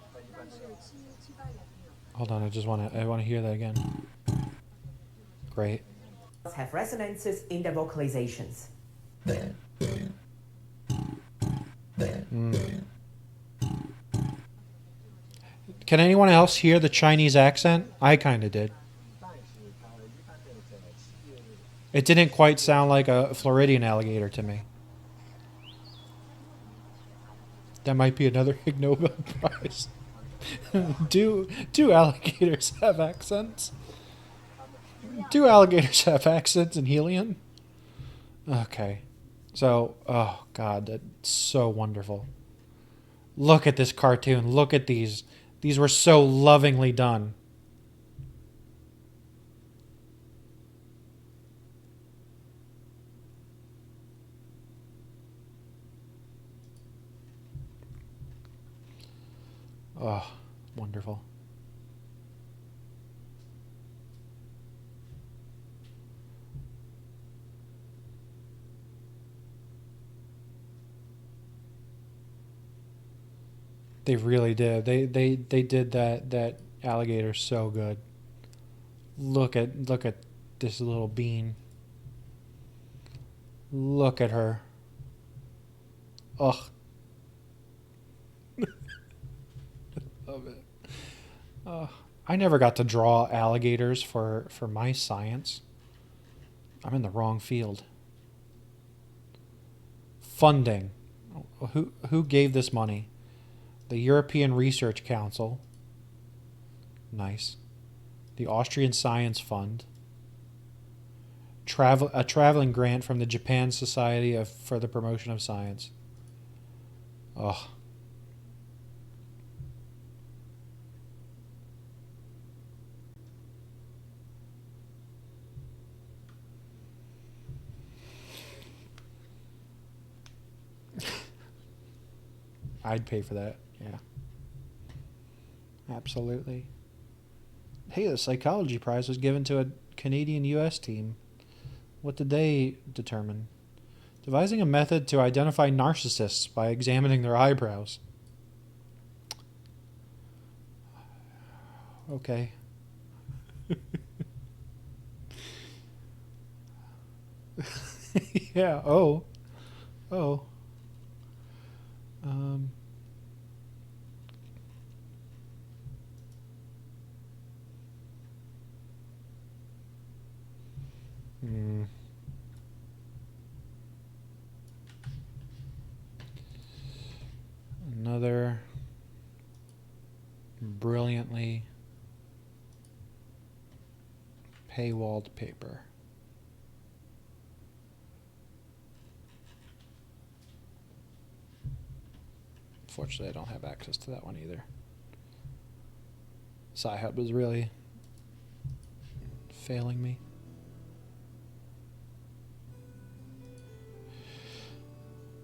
Hold on, I want to hear that again. Great. Have resonances in their vocalizations. Can anyone else hear the Chinese accent? I kind of did. It didn't quite sound like a Floridian alligator to me. That might be another Ig Nobel Prize. Do alligators have accents? Do alligators have accents in helium? Okay. So, oh god, that's so wonderful. Look at this cartoon. Look at these. These were so lovingly done. Oh, wonderful. They really did. They did that alligator so good. Look at this little bean. Look at her. Ugh. Love it. I never got to draw alligators for my science. I'm in the wrong field. Funding. Who gave this money? The European Research Council. Nice. The Austrian Science Fund. A traveling grant from the Japan Society for the Promotion of Science. Ugh. I'd pay for that. Yeah. Absolutely. Hey, the psychology prize was given to a Canadian-U.S. team. What did they determine? Devising a method to identify narcissists by examining their eyebrows. Okay. Yeah. Oh. Another brilliantly paywalled paper. Unfortunately, I don't have access to that one either. Sci-Hub is really failing me.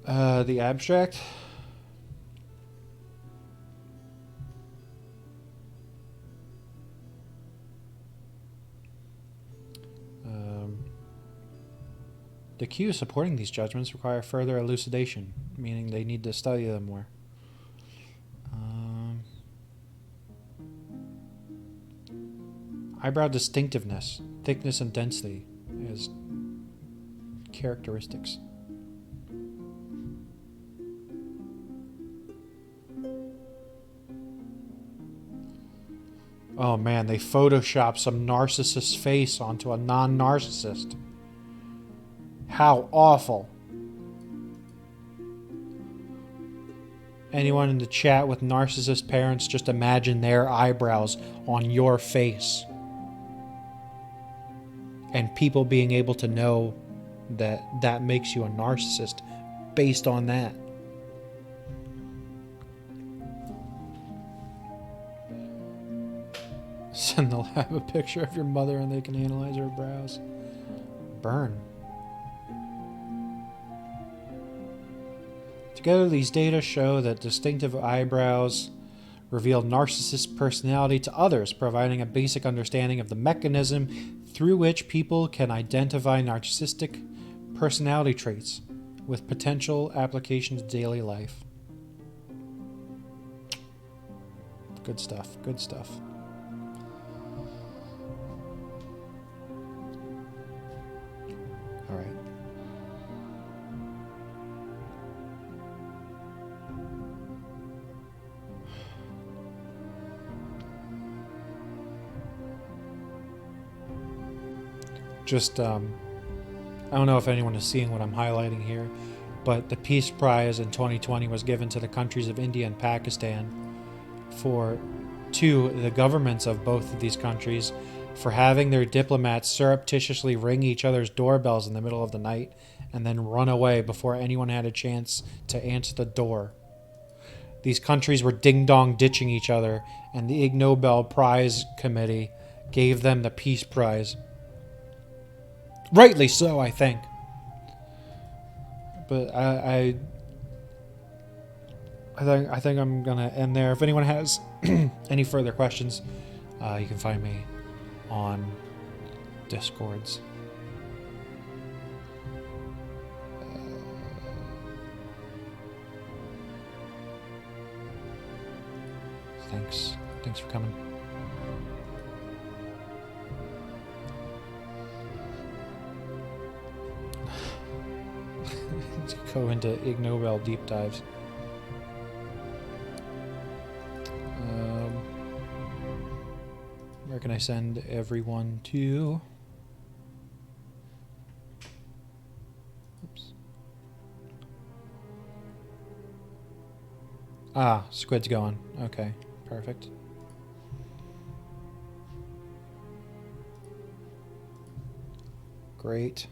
The abstract. The cues supporting these judgments require further elucidation, meaning they need to study them more. Eyebrow distinctiveness, thickness, and density as characteristics. Oh man, they photoshopped some narcissist's face onto a non-narcissist. How awful. Anyone in the chat with narcissist parents, just imagine their eyebrows on your face. and people being able to know that that makes you a narcissist based on that. Send the lab a picture of your mother and they can analyze her brows. Burn. Together, these data show that distinctive eyebrows reveal narcissist personality to others, providing a basic understanding of the mechanism through which people can identify narcissistic personality traits with potential application to daily life. Good stuff. Good stuff. All right. Just, I don't know if anyone is seeing what I'm highlighting here, but the Peace Prize in 2020 was given to the countries of India and Pakistan to the governments of both of these countries for having their diplomats surreptitiously ring each other's doorbells in the middle of the night and then run away before anyone had a chance to answer the door. These countries were ding-dong ditching each other, and the Ig Nobel Prize Committee gave them the Peace Prize. Rightly so, I think. But I think I'm gonna end there. If anyone has any further questions, you can find me on Discords. Thanks for coming. To go into Ig Nobel deep dives. Where can I send everyone to? Oops. Ah, Squid's going. Okay, perfect. Great.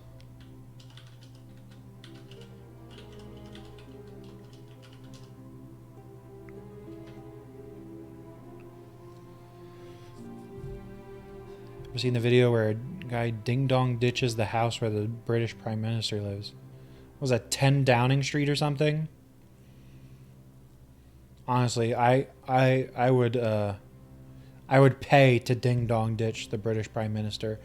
Ever seen the video where a guy ding-dong ditches the house where the British Prime Minister lives? What was that, 10 Downing Street or something? Honestly, I would pay to ding-dong ditch the British Prime Minister.